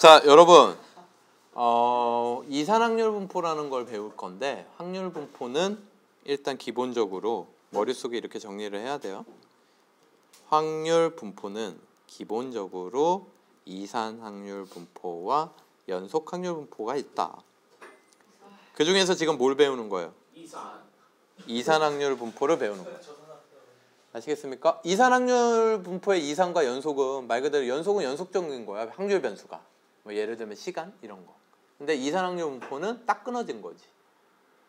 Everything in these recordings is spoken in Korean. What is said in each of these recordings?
자, 여러분, 이산확률 분포라는 걸 배울 건데, 확률 분포는 일단 기본적으로 머릿속에 이렇게 정리를 해야 돼요. 확률 분포는 기본적으로 이산확률 분포와 연속확률 분포가 있다. 그 중에서 지금 뭘 배우는 거예요? 이산확률 분포를 배우는 거예요. 아시겠습니까? 이산확률 분포의 이산과 연속은 말 그대로 연속은 연속적인 거야. 확률 변수가. 뭐 예를 들면 시간 이런 거. 근데 이산확률 분포는 딱 끊어진 거지.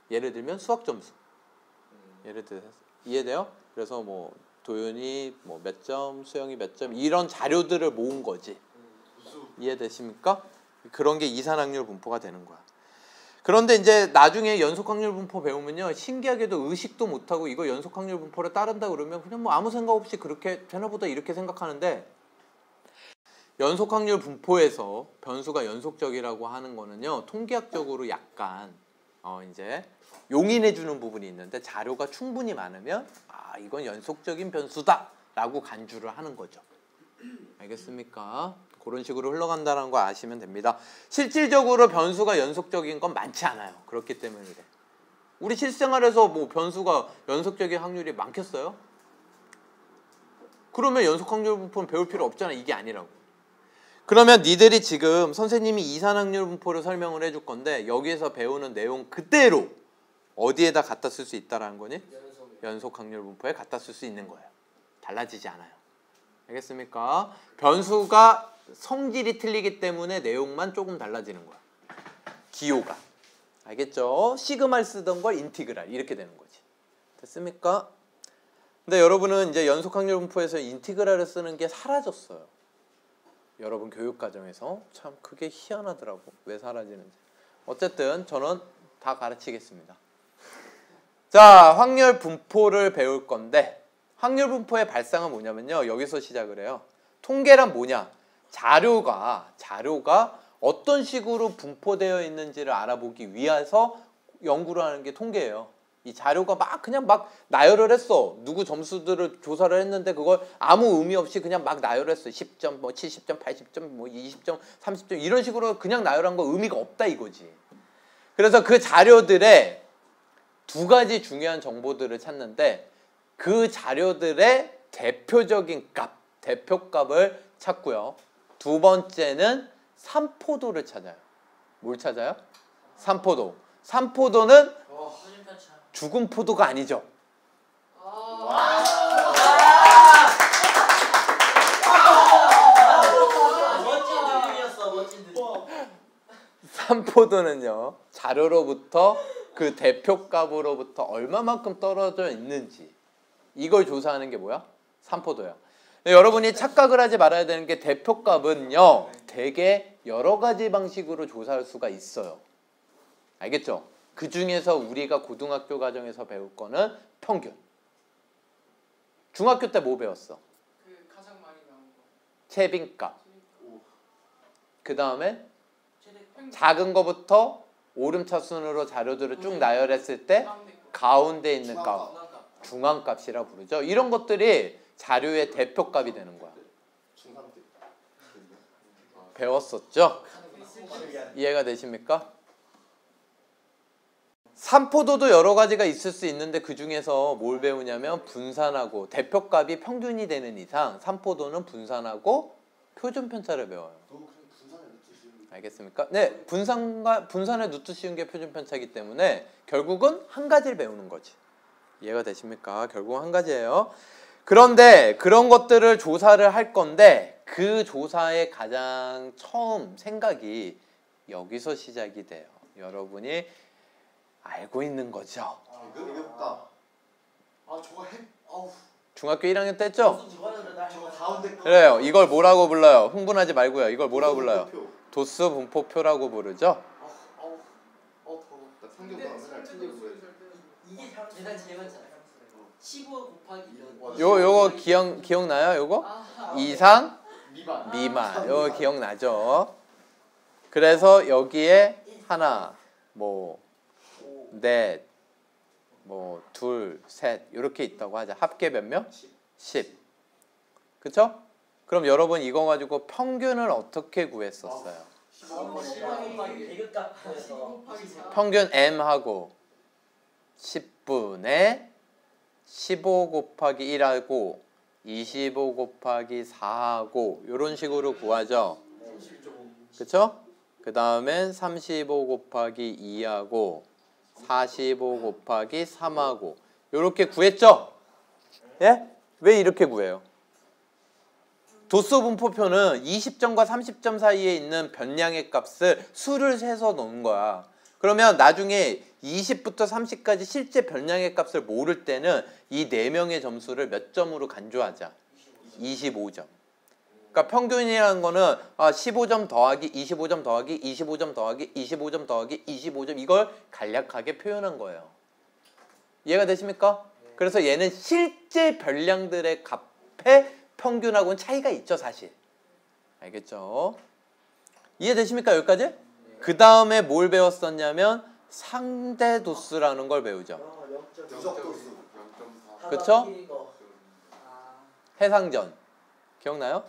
예를 들면 수학 점수. 예를 들어서 이해돼요? 그래서 뭐 도윤이 뭐 몇 점, 수영이 몇 점 이런 자료들을 모은 거지. 이해되십니까? 그런 게 이산확률 분포가 되는 거야. 그런데 이제 나중에 연속확률 분포 배우면요, 신기하게도 의식도 못하고 이거 연속확률 분포를 따른다 그러면 그냥 뭐 아무 생각 없이 그렇게 되나 보다 이렇게 생각하는데, 연속확률 분포에서 변수가 연속적이라고 하는 거는요, 통계학적으로 약간 이제 용인해 주는 부분이 있는데, 자료가 충분히 많으면 아, 이건 연속적인 변수다 라고 간주를 하는 거죠. 알겠습니까? 그런 식으로 흘러간다는 거 아시면 됩니다. 실질적으로 변수가 연속적인 건 많지 않아요. 그렇기 때문에 그래. 우리 실생활에서 뭐 변수가 연속적인 확률이 많겠어요? 그러면 연속확률 분포는 배울 필요 없잖아. 이게 아니라고. 그러면 니들이 지금 선생님이 이산확률 분포를 설명을 해줄 건데, 여기에서 배우는 내용 그대로 어디에다 갖다 쓸 수 있다라는 거니? 연속확률 분포에 갖다 쓸 수 있는 거예요. 달라지지 않아요. 알겠습니까? 변수가 성질이 틀리기 때문에 내용만 조금 달라지는 거야. 기호가. 알겠죠? 시그마를 쓰던 걸 인티그랄 이렇게 되는 거지. 됐습니까? 근데 여러분은 이제 연속확률 분포에서 인티그랄을 쓰는 게 사라졌어요. 여러분 교육과정에서 참 그게 희한하더라고. 왜 사라지는지. 어쨌든 저는 다 가르치겠습니다. 자, 확률 분포를 배울 건데, 확률 분포의 발상은 뭐냐면요, 여기서 시작을 해요. 통계란 뭐냐? 자료가 어떤 식으로 분포되어 있는지를 알아보기 위해서 연구를 하는 게 통계예요. 이 자료가 그냥 나열을 했어. 누구 점수들을 조사를 했는데 그걸 아무 의미 없이 그냥 막 나열했어. 10점, 뭐 70점, 80점, 뭐 20점, 30점 이런 식으로 그냥 나열한 거 의미가 없다 이거지. 그래서 그 자료들의 두 가지 중요한 정보들을 찾는데, 그 자료들의 대표적인 값, 대표값을 찾고요. 두 번째는 산포도를 찾아요. 뭘 찾아요? 산포도. 산포도는 죽은 포도가 아니죠. 산포도는요, 자료로부터 그 대표값으로부터 얼마만큼 떨어져 있는지 이걸 조사하는 게 뭐야? 산포도야. 여러분이 착각을 하지 말아야 되는 게, 대표값은요 되게 여러 가지 방식으로 조사할 수가 있어요. 알겠죠? 그 중에서 우리가 고등학교 과정에서 배울 거는 평균. 중학교 때 뭐 배웠어? 그 가장 많이 나온 거. 채빈값. 그 다음에 작은 거부터 오름차순으로 자료들을 쭉 나열했을 때 가운데 있는 값, 중앙값이라 부르죠. 이런 것들이 자료의 대표값이 되는 거야. 배웠었죠? 이해가 되십니까? 산포도도 여러 가지가 있을 수 있는데, 그 중에서 뭘 배우냐면 분산하고, 대표값이 평균이 되는 이상 산포도는 분산하고 표준 편차를 배워요. 알겠습니까? 네, 분산에 누트 씌운 게 표준 편차이기 때문에 결국은 한 가지를 배우는 거지. 이해가 되십니까? 결국은 한 가지예요. 그런데 그런 것들을 조사를 할 건데, 그 조사의 가장 처음 생각이 여기서 시작이 돼요. 여러분이 알고 있는 거죠. 중학교 1학년 때 했죠? 그래요. 이걸 뭐라고 불러요? 흥분하지 말고요. 이걸 뭐라고 불러요? 도수 분포표라고 부르죠. 이게 계산 제일 많잖아요. 15 곱하기 요거 기억나요? 요거? 이상 미만. 요거 기억나죠? 그래서 여기에 하나, 뭐 넷, 뭐 둘, 셋 이렇게 있다고 하자. 합계 몇 명? 10. 그쵸? 그럼 여러분 이거 가지고 평균을 어떻게 구했었어요? 평균 m하고 10분의 15 곱하기 1하고 25 곱하기 4하고 이런 식으로 구하죠. 그쵸? 그 다음엔 35 곱하기 2하고 45 곱하기 3하고 이렇게 구했죠? 예? 왜 이렇게 구해요? 도수 분포표는 20점과 30점 사이에 있는 변량의 값을 수를 세서 놓은 거야. 그러면 나중에 20부터 30까지 실제 변량의 값을 모를 때는 이 4명의 점수를 몇 점으로 간주하자? 25점. 그러니까 평균이라는 거는 15점 더하기 25점 더하기 25점 더하기 25점 더하기 25점 이걸 간략하게 표현한 거예요. 이해가 되십니까? 그래서 얘는 실제 변량들의 값의 평균하고는 차이가 있죠, 사실. 알겠죠? 이해되십니까, 여기까지? 그 다음에 뭘 배웠었냐면 상대 도수라는 걸 배우죠. 그쵸? 해상전. 기억나요?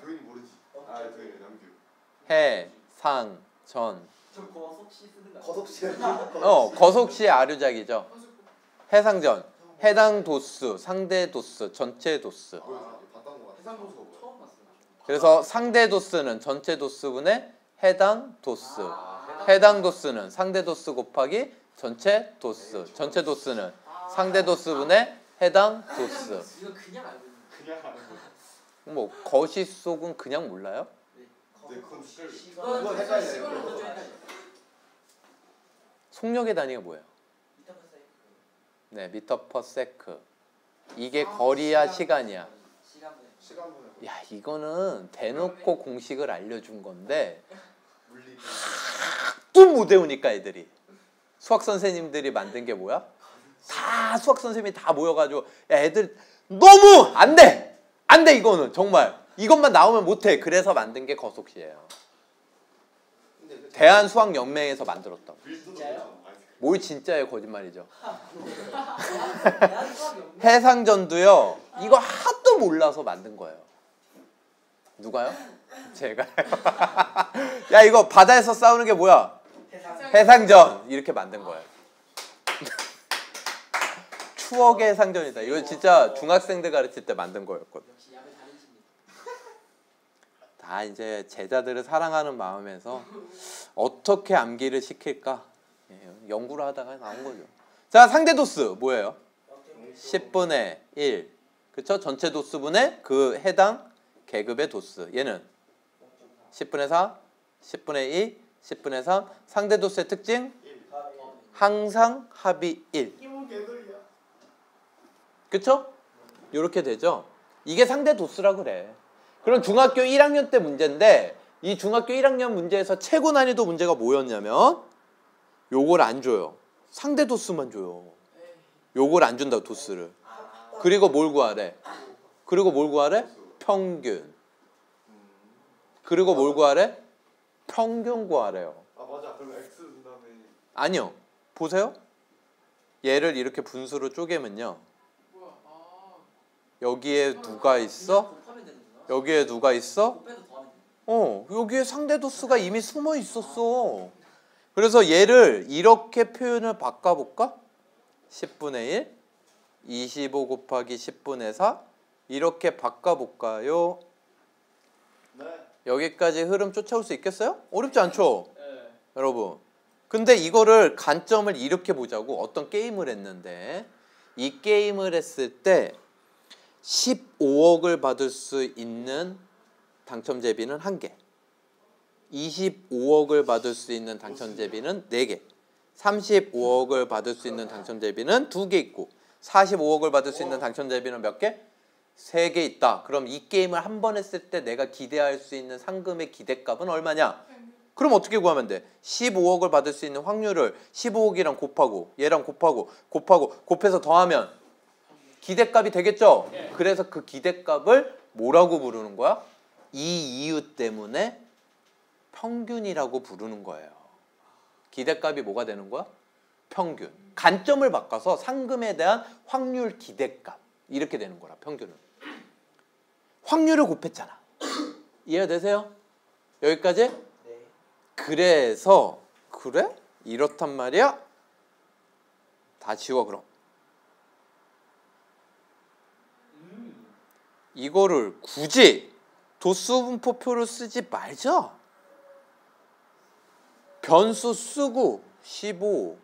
해, 상, 전. 거속시의 아류작이죠. 해상전. 해당 도수, 상대 도수, 전체 도수. 그래서 상대 도수는 전체 도수분의 해당 도수. 해당 도수는 상대 도수 곱하기 전체 도수. 전체 도수는 상대 도수분의 해당 도수. 이거 그냥 알고 있는 뭐 거시속은 그냥 몰라요? 그건 헷갈려요. 속력의 단위가 뭐예요? 네, 미터 퍼 세크. 이게 거리야, 시간이야? 야, 이거는 대놓고 공식을 알려준 건데 또 못 외우니까 애들이. 수학 선생님들이 만든 게 뭐야? 다 수학 선생님이 다 모여가지고 야, 애들 너무 안 돼! 안 돼, 이거는 정말. 이것만 나오면 못해. 그래서 만든 게 거속시예요. 대한수학연맹에서 만들었다고. 뭘 진짜예요, 거짓말이죠. 해상전도요. 이거 하도 몰라서 만든 거예요. 누가요? 제가요. 야, 이거 바다에서 싸우는 게 뭐야? 해상전. 이렇게 만든 거예요. 추억의 해상전이다. 이거 진짜 중학생들 가르칠 때 만든 거였거든. 다 이제 제자들을 사랑하는 마음에서 어떻게 암기를 시킬까 연구를 하다가 나온 거죠. 자, 상대 도수 뭐예요? 10분의 1. 그쵸? 전체 도수분의 그 해당 계급의 도수. 얘는 10분의 4, 10분의 2, 10분의 3. 상대 도수의 특징? 항상 합이 1. 그쵸? 이렇게 되죠. 이게 상대 도수라고 그래. 그럼 중학교 1학년 때 문제인데 이 중학교 1학년 문제에서 최고 난이도 문제가 뭐였냐면 요걸 안 줘요. 상대 도수만 줘요. 요걸 안 준다고, 도수를. 그리고 뭘 구하래? 평균. 그리고 뭘 구하래? 평균 구하래요. 맞아. 그럼 X 준 다음에 아니요. 보세요. 얘를 이렇게 분수로 쪼개면요. 여기에 누가 있어? 여기에 누가 있어? 여기에 상대 도수가 이미 숨어 있었어. 그래서 얘를 이렇게 표현을 바꿔볼까? 10분의 1, 25 곱하기 10분의 4 이렇게 바꿔볼까요? 네. 여기까지 흐름 쫓아올 수 있겠어요? 어렵지 않죠? 네. 여러분. 근데 이거를 관점을 이렇게 보자고. 어떤 게임을 했는데 이 게임을 했을 때 15억을 받을 수 있는 당첨제비는 1개, 25억을 받을 수 있는 당첨제비는 4개, 35억을 받을 수 있는 당첨제비는 2개 있고 45억을 받을 수 있는 당첨제비는 몇 개? 3개 있다. 그럼 이 게임을 한 번 했을 때 내가 기대할 수 있는 상금의 기대값은 얼마냐? 그럼 어떻게 구하면 돼? 15억을 받을 수 있는 확률을 15억이랑 곱하고 얘랑 곱해서 더하면 기대값이 되겠죠? 그래서 그 기대값을 뭐라고 부르는 거야? 이 이유 때문에 평균이라고 부르는 거예요. 기대값이 뭐가 되는 거야? 평균. 관점을 바꿔서 상금에 대한 확률 기대값. 이렇게 되는 거라, 평균은. 확률을 곱했잖아. 이해되세요? 여기까지? 네. 그래서 그래? 이렇단 말이야? 다 지워 그럼. 이거를 굳이 도수분포표를 쓰지 말자. 변수 쓰고 15,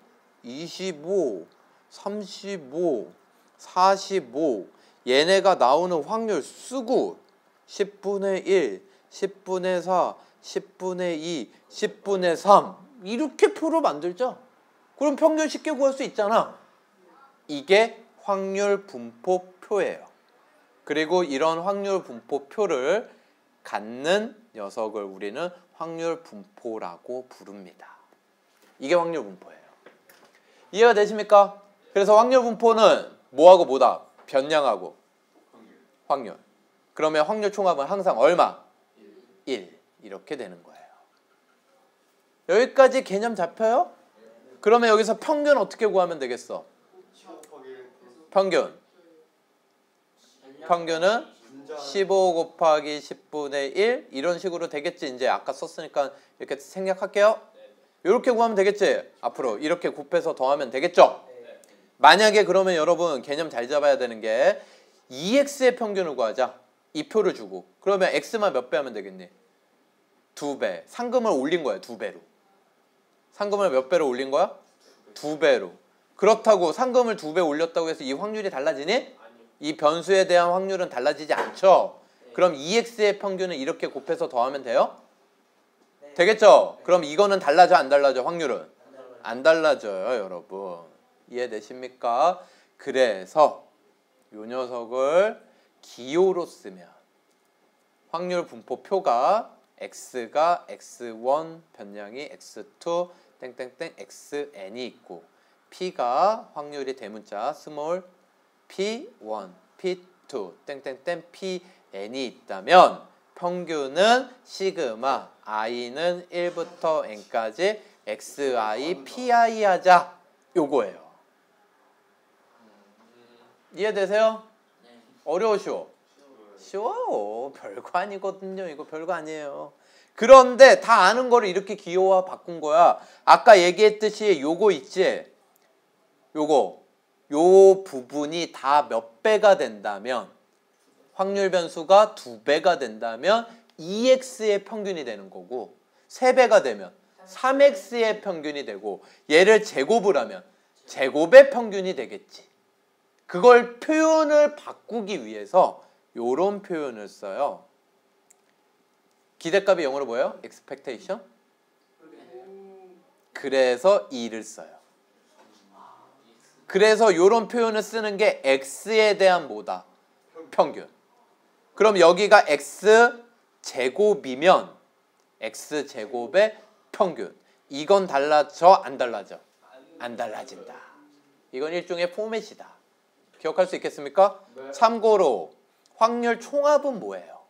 25, 35, 45 얘네가 나오는 확률 쓰고 10분의 1, 10분의 4, 10분의 2, 10분의 3 이렇게 표로 만들자. 그럼 평균 쉽게 구할 수 있잖아. 이게 확률 분포표예요. 그리고 이런 확률 분포표를 갖는 녀석을 우리는 확률 분포라고 부릅니다. 이게 확률 분포예요. 이해가 되십니까? 그래서 확률 분포는 뭐하고 뭐다? 변량하고 확률. 그러면 확률 총합은 항상 얼마? 1. 이렇게 되는 거예요. 여기까지 개념 잡혀요? 그러면 여기서 평균 어떻게 구하면 되겠어? 평균은 15 곱하기 10분의 1 이런 식으로 되겠지. 이제 아까 썼으니까 이렇게 생략할게요. 이렇게 구하면 되겠지. 앞으로 이렇게 곱해서 더하면 되겠죠. 만약에 그러면 여러분 개념 잘 잡아야 되는 게 2x의 평균을 구하자. 이 표를 주고 그러면 x만 몇 배 하면 되겠니? 2배. 상금을 올린 거야. 2배로. 상금을 몇 배로 올린 거야? 2배로. 그렇다고 상금을 2배 올렸다고 해서 이 확률이 달라지니? 이 변수에 대한 확률은 달라지지 않죠. 그럼 2x의 평균은 이렇게 곱해서 더하면 돼요? 되겠죠? 그럼 이거는 달라져 안 달라져? 확률은? 안 달라져요, 여러분. 이해되십니까? 그래서 이 녀석을 기호로 쓰면 확률 분포표가 x가 x1 변량이 x2 땡땡땡 xn이 있고 p가 확률이 대문자 스몰 p1 p2 땡땡땡 pn이 있다면 평균은 시그마 i는 1부터 n까지 xi pi 하자. 요거예요. 이해되세요? 어려워 쉬워? 쉬워요. 별거 아니거든요. 이거 별거 아니에요. 그런데 다 아는 거를 이렇게 기호화 바꾼 거야. 아까 얘기했듯이 요거 있지? 요거 요 부분이 다 몇 배가 된다면 확률 변수가 2배가 된다면 2x의 평균이 되는 거고 3배가 되면 3x의 평균이 되고 얘를 제곱을 하면 제곱의 평균이 되겠지. 그걸 표현을 바꾸기 위해서 요런 표현을 써요. 기대값이 영어로 뭐예요? expectation? 그래서 2를 써요. 그래서 요런 표현을 쓰는 게 x에 대한 뭐다? 평균. 그럼 여기가 x제곱이면 x제곱의 평균. 이건 달라져? 안 달라져? 안 달라진다. 이건 일종의 포맷이다. 기억할 수 있겠습니까? 네. 참고로 확률 총합은 뭐예요?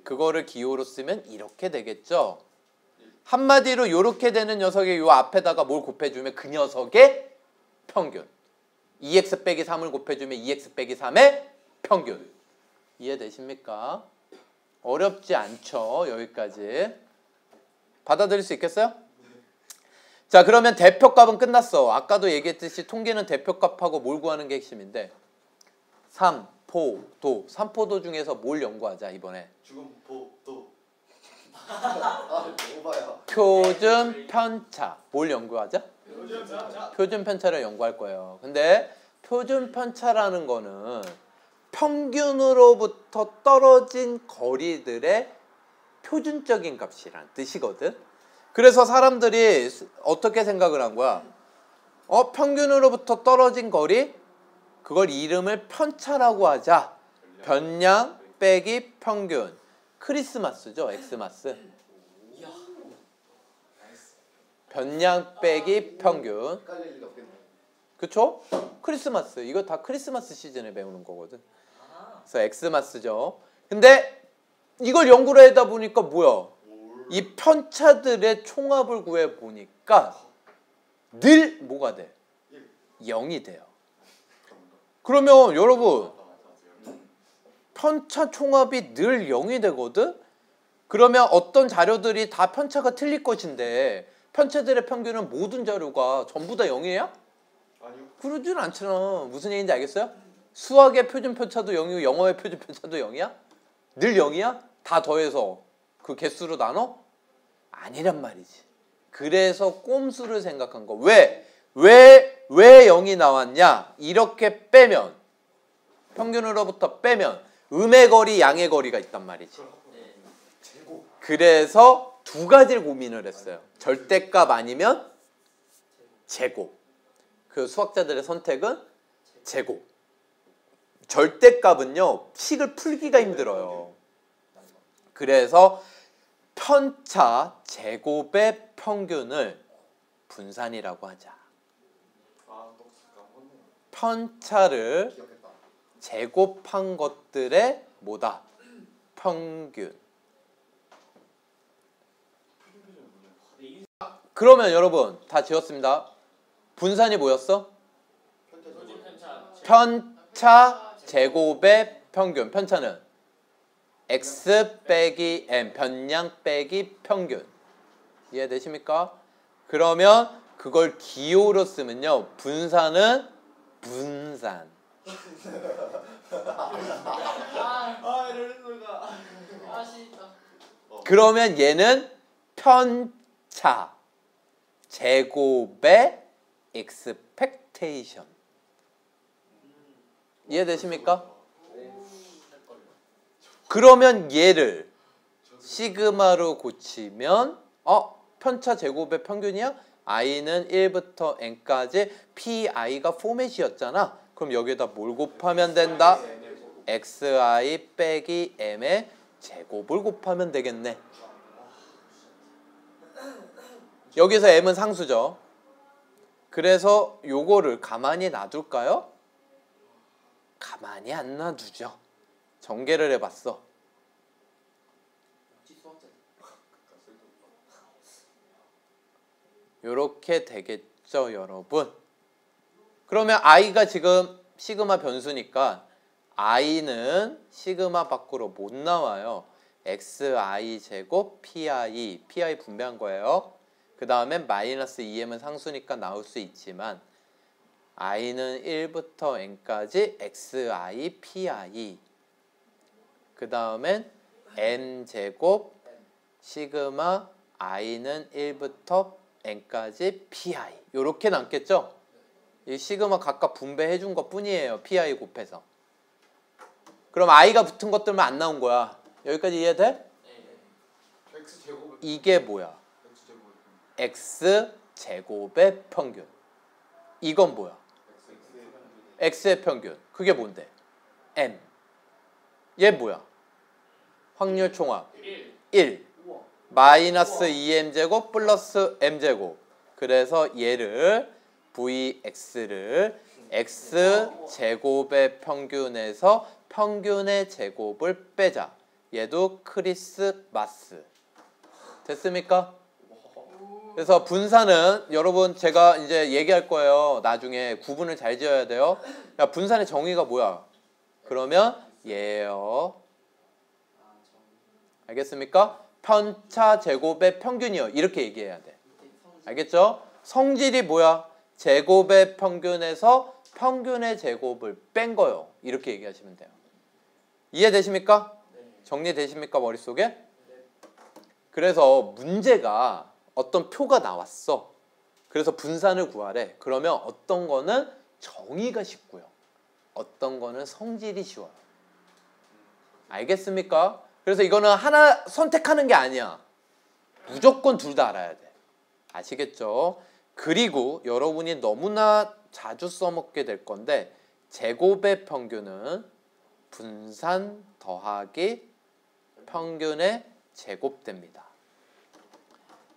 그거를 기호로 쓰면 이렇게 되겠죠. 한마디로 이렇게 되는 녀석의 요 앞에다가 뭘 곱해주면 그 녀석의 평균. 2x 빼기 3을 곱해주면 2x 빼기 3의 평균. 이해되십니까? 어렵지 않죠? 여기까지. 받아들일 수 있겠어요? 자, 그러면 대표값은 끝났어. 아까도 얘기했듯이 통계는 대표값하고 뭘 구하는 게 핵심인데 삼포도. 삼포도 중에서 뭘 연구하자 이번에? 주금포도. 아, 오바야. 표준 편차. 뭘 연구하자? 표준 편차를 연구할 거예요. 근데 표준 편차라는 거는 평균으로부터 떨어진 거리들의 표준적인 값이란 뜻이거든. 그래서 사람들이 어떻게 생각을 한 거야? 평균으로부터 떨어진 거리? 그걸 이름을 편차라고 하자. 변량 빼기 평균. 크리스마스죠, 엑스마스. 변량 빼기 평균. 헷갈릴 리가 없겠네. 그쵸? 크리스마스. 이거 다 크리스마스 시즌에 배우는 거거든. 그래서 엑스마스죠. 근데 이걸 연구를 하다 보니까 뭐야? 이 편차들의 총합을 구해 보니까 늘 뭐가 돼? 0이 돼요. 그러면 여러분 편차 총합이 늘 0이 되거든? 그러면 어떤 자료들이 다 편차가 틀릴 것인데 편차들의 평균은 모든 자료가 전부 다 0이에요? 아니요. 그러진 않잖아. 무슨 얘기인지 알겠어요? 수학의 표준 편차도 0이고 영어의 표준 편차도 0이야? 늘 0이야? 다 더해서 그 개수로 나눠? 아니란 말이지. 그래서 꼼수를 생각한 거. 왜 0이 나왔냐? 이렇게 빼면 평균으로부터 빼면 음의 거리, 양의 거리가 있단 말이지. 제곱. 그래서 두 가지를 고민을 했어요. 절대값 아니면 제곱. 그 수학자들의 선택은 제곱. 절대값은요, 식을 풀기가 힘들어요. 그래서 편차 제곱의 평균을 분산이라고 하자. 아, 또 까먹었네. 편차를 기억했다. 제곱한 것들의 뭐다? 평균. 그러면 여러분 다 지웠습니다. 분산이 뭐였어? 편차 제곱의 평균. 편차는 x 빼기 m, 변량 빼기 평균. 이해되십니까? 그러면 그걸 기호로 쓰면요, 분산은 분산. 이럴 수가. 아쉽다. 그러면 얘는 편차 제곱의 expectation. 이해되십니까? 그러면 얘를 시그마로 고치면 편차 제곱의 평균이야? i는 1부터 n까지 pi가 포맷이었잖아. 그럼 여기에다 뭘 곱하면 된다? xi 빼기 m의 제곱을 곱하면 되겠네. 여기서 m은 상수죠. 그래서 요거를 가만히 놔둘까요? 가만히 안 놔두죠. 전개를 해봤어. 요렇게 되겠죠, 여러분. 그러면 i가 지금 시그마 변수니까 i는 시그마 밖으로 못 나와요. xi 제곱 pi 분배한 거예요. 그 다음에 마이너스 2m은 상수니까 나올 수 있지만 i는 1부터 n까지 xi pi. 그 다음엔 n제곱 시그마 i는 1부터 n까지 pi. 요렇게 남겠죠? 이 시그마 각각 분배해 준 것 뿐이에요. pi 곱해서. 그럼 i가 붙은 것들만 안 나온 거야. 여기까지 이해돼? X제곱. 이게 뭐야? X제곱. x제곱의 평균. 이건 뭐야? x의 평균. 그게 뭔데? m. 얘 뭐야? 확률 총합 1. 마이너스 2m제곱 플러스 m제곱. 그래서 얘를 vx를 x제곱의 평균에서 평균의 제곱을 빼자. 얘도 크리스마스. 됐습니까? 그래서 분산은 여러분 제가 이제 얘기할 거예요. 나중에 구분을 잘 지어야 돼요. 야, 분산의 정의가 뭐야? 그러면 얘예요. 알겠습니까? 편차 제곱의 평균이요. 이렇게 얘기해야 돼. 알겠죠? 성질이 뭐야? 제곱의 평균에서 평균의 제곱을 뺀 거요. 이렇게 얘기하시면 돼요. 이해되십니까? 정리되십니까? 머릿속에? 그래서 문제가 어떤 표가 나왔어. 그래서 분산을 구하래. 그러면 어떤 거는 정의가 쉽고요. 어떤 거는 성질이 쉬워요. 알겠습니까? 그래서 이거는 하나 선택하는 게 아니야. 무조건 둘 다 알아야 돼. 아시겠죠? 그리고 여러분이 너무나 자주 써먹게 될 건데 제곱의 평균은 분산 더하기 평균의 제곱됩니다.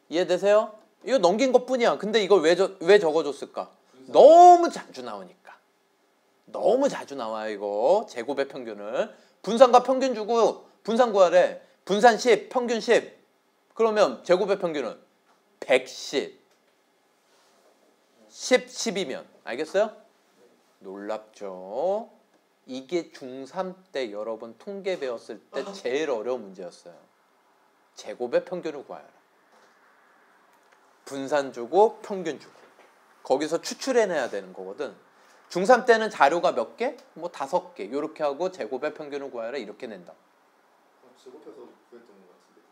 이해되세요? 이거 넘긴 것뿐이야. 근데 이걸 왜 적어줬을까? 너무 자주 나오니까. 너무 자주 나와요. 이거 제곱의 평균을. 분산과 평균 주고 분산 구하래. 분산 10, 평균 10. 그러면 제곱의 평균은 110. 10, 10이면 알겠어요? 놀랍죠? 이게 중3 때 여러분 통계 배웠을 때 제일 어려운 문제였어요. 제곱의 평균을 구하여라. 분산 주고 평균 주고 거기서 추출해내야 되는 거거든. 중3 때는 자료가 몇 개? 뭐 5개 이렇게 하고 제곱의 평균을 구하여라 이렇게 낸다. 제곱해서 구했던 것 같은데.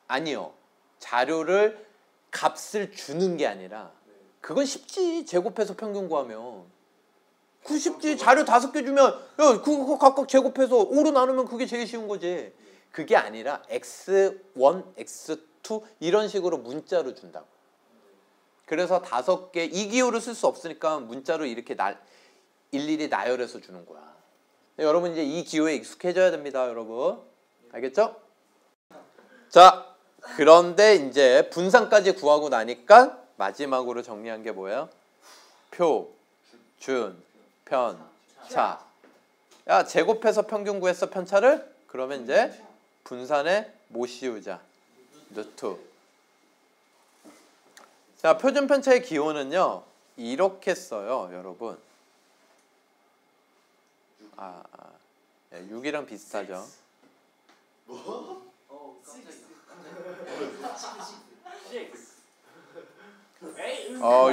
아니요. 자료를 값을 주는 게 아니라 그건 쉽지. 제곱해서 평균 구하면 그 쉽지. 자료 5개 주면 야 그거 각각 제곱해서 5로 나누면 그게 제일 쉬운 거지. 그게 아니라 x1, x2 이런 식으로 문자로 준다고. 그래서 5개 이 기호를 쓸 수 없으니까 문자로 이렇게 일일이 나열해서 주는 거야. 여러분 이제 이 기호에 익숙해져야 됩니다, 여러분. 알겠죠? 자, 그런데 이제 분산까지 구하고 나니까 마지막으로 정리한 게 뭐예요? 표, 준, 편, 차. 야, 제곱해서 평균 구했어, 편차를? 그러면 이제 분산에 뭐 씌우자? 루트. 자, 표준 편차의 기호는요. 이렇게 써요, 여러분. 6이랑 비슷하죠.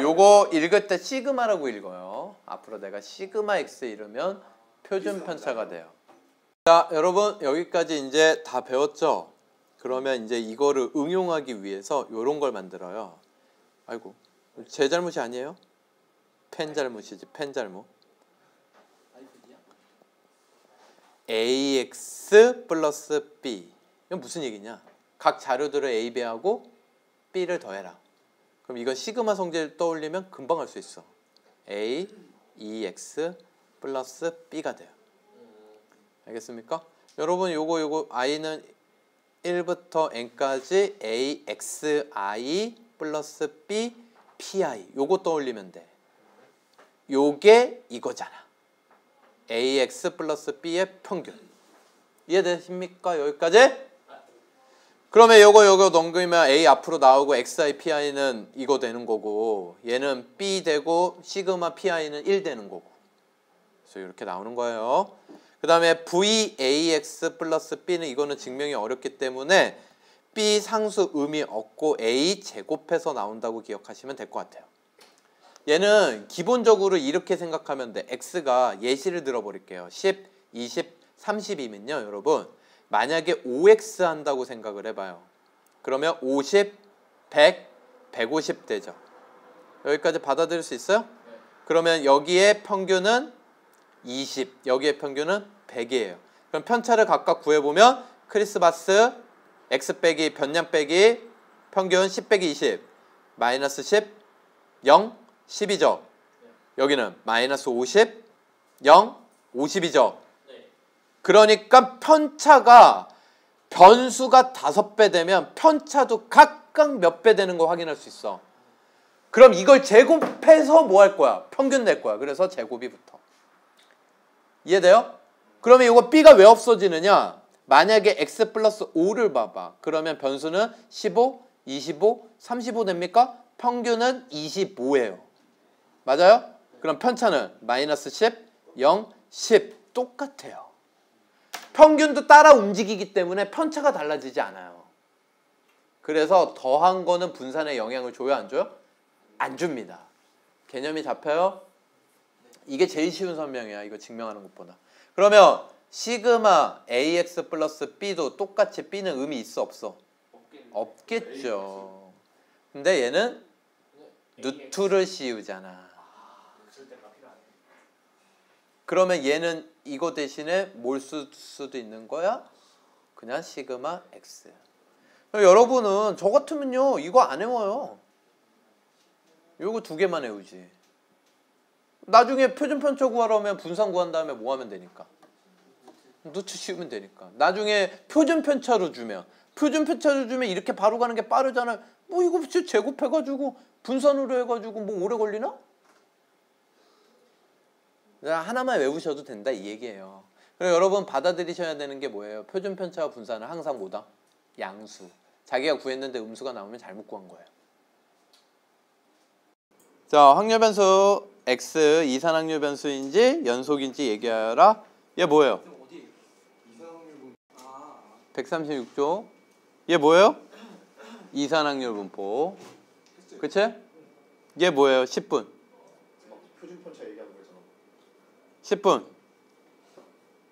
요거 읽을 때 시그마라고 읽어요. 앞으로 내가 시그마 x 이르면 표준 편차가 돼요. 자, 여러분 여기까지 이제 다 배웠죠? 그러면 이제 이거를 응용하기 위해서 요런 걸 만들어요. 아이고, 제 잘못이 아니에요? 펜 잘못이지, 펜 잘못. ax 플러스 b. 이건 무슨 얘기냐? 각 자료들을 a, b하고 b를 더해라. 그럼 이건 시그마 성질 떠올리면 금방 할 수 있어. a, 2x 플러스 b가 돼요. 알겠습니까? 여러분 요거 i는 1부터 n까지 axi 플러스 b, pi 요거 떠올리면 돼. 요게 이거잖아. ax 플러스 b의 평균. 이해되십니까? 여기까지? 그러면 요거 넘기면 a 앞으로 나오고 xi, pi는 이거 되는 거고 얘는 b 되고 시그마 pi는 1 되는 거고. 그래서 이렇게 나오는 거예요. 그 다음에 vax 플러스 b는 이거는 증명이 어렵기 때문에 b 상수 의미 없고 a 제곱해서 나온다고 기억하시면 될 것 같아요. 얘는 기본적으로 이렇게 생각하면 돼. x가 예시를 들어버릴게요. 10, 20, 30이면요. 여러분 만약에 5x 한다고 생각을 해봐요. 그러면 50, 100, 150 되죠. 여기까지 받아들일 수 있어요? 네. 그러면 여기에 평균은 20, 여기에 평균은 100이에요. 그럼 편차를 각각 구해보면 크리스마스 x 빼기 변량 빼기 평균 10 빼기 20 마이너스 10, 0, 10이죠. 네. 여기는 마이너스 50, 0, 50이죠. 네. 그러니까 편차가 변수가 5배 되면 편차도 각각 몇 배 되는 거 확인할 수 있어. 그럼 이걸 제곱해서 뭐 할 거야? 평균 낼 거야. 그래서 제곱이 붙어. 이해돼요? 그러면 이거 b가 왜 없어지느냐? 만약에 x 플러스 5를 봐봐. 그러면 변수는 15, 25, 35 됩니까? 평균은 25예요. 맞아요? 그럼 편차는 마이너스 10, 0, 10 똑같아요. 평균도 따라 움직이기 때문에 편차가 달라지지 않아요. 그래서 더한 거는 분산에 영향을 줘요? 안 줘요? 안 줍니다. 개념이 잡혀요? 이게 제일 쉬운 설명이야. 이거 증명하는 것보다. 그러면 시그마 ax 플러스 b도 똑같이 b는 의미 있어 없어? 없겠죠. 근데 얘는 루트를 씌우잖아. 그러면 얘는 이거 대신에 뭘 쓸 수도 있는 거야? 그냥 시그마 x. 여러분은 저 같으면요 이거 안 외워요. 요거 2개만 외우지. 나중에 표준 편차 구하려면 분산 구한 다음에 뭐 하면 되니까? 루트 씌우면 되니까. 나중에 표준 편차로 주면 이렇게 바로 가는 게 빠르잖아요. 뭐 이거 제곱해가지고 분산으로 해가지고 뭐 오래 걸리나? 하나만 외우셔도 된다 이 얘기예요. 그리고 여러분 받아들이셔야 되는 게 뭐예요? 표준 편차와 분산은 항상 뭐다? 양수. 자기가 구했는데 음수가 나오면 잘못 구한 거예요. 자, 확률 변수 x 이산확률 변수인지 연속인지 얘기하여라. 얘 뭐예요? 136조. 얘 뭐예요? 이산확률 분포. 그치? 얘 뭐예요? 10분. 막 표준 편차 얘기하는 거잖아. 10분.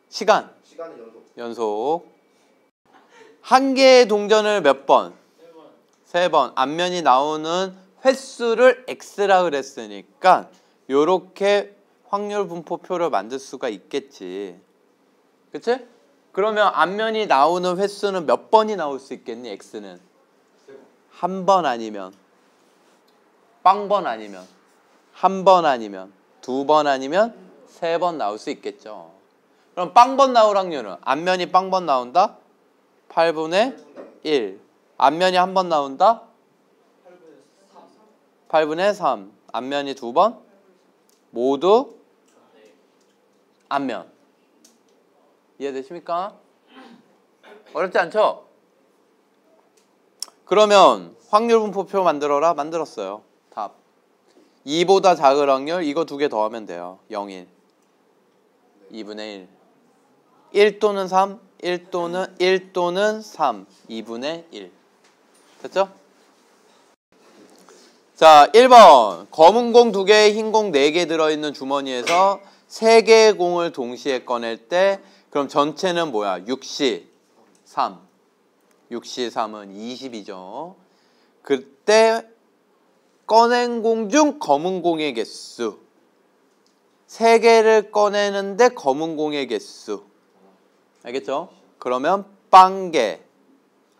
시간. 시간은 연속. 연속. 한 개의 동전을 몇 번? 3번. 앞면이 나오는 횟수를 x라 그랬으니까 요렇게 확률 분포표를 만들 수가 있겠지. 그치? 그러면 앞면이 나오는 횟수는 몇 번이 나올 수 있겠니? x는 한 번 아니면 빵번 아니면 한 번 아니면 두 번 아니면 3번 나올 수 있겠죠. 그럼 빵번 나올 확률은 앞면이 빵번 나온다? 8분의 1. 앞면이 한 번 나온다? 8분의 3. 앞면이 두 번? 모두 앞면. 이해되십니까? 어렵지 않죠? 그러면 확률 분포표 만들어라. 만들었어요. 답. 2보다 작을 확률 이거 두 개 더하면 돼요. 0, 1. 2분의 1. 1 또는 3. 1 또는 3. 2분의 1. 됐죠? 자, 1번. 검은 공 2개, 흰 공 4개 들어있는 주머니에서 3개의 공을 동시에 꺼낼 때 그럼 전체는 뭐야? 6시 3. 6시 3은 20이죠. 그때 꺼낸 공 중 검은 공의 개수. 3개를 꺼내는데 검은 공의 개수. 알겠죠? 그러면 빵개,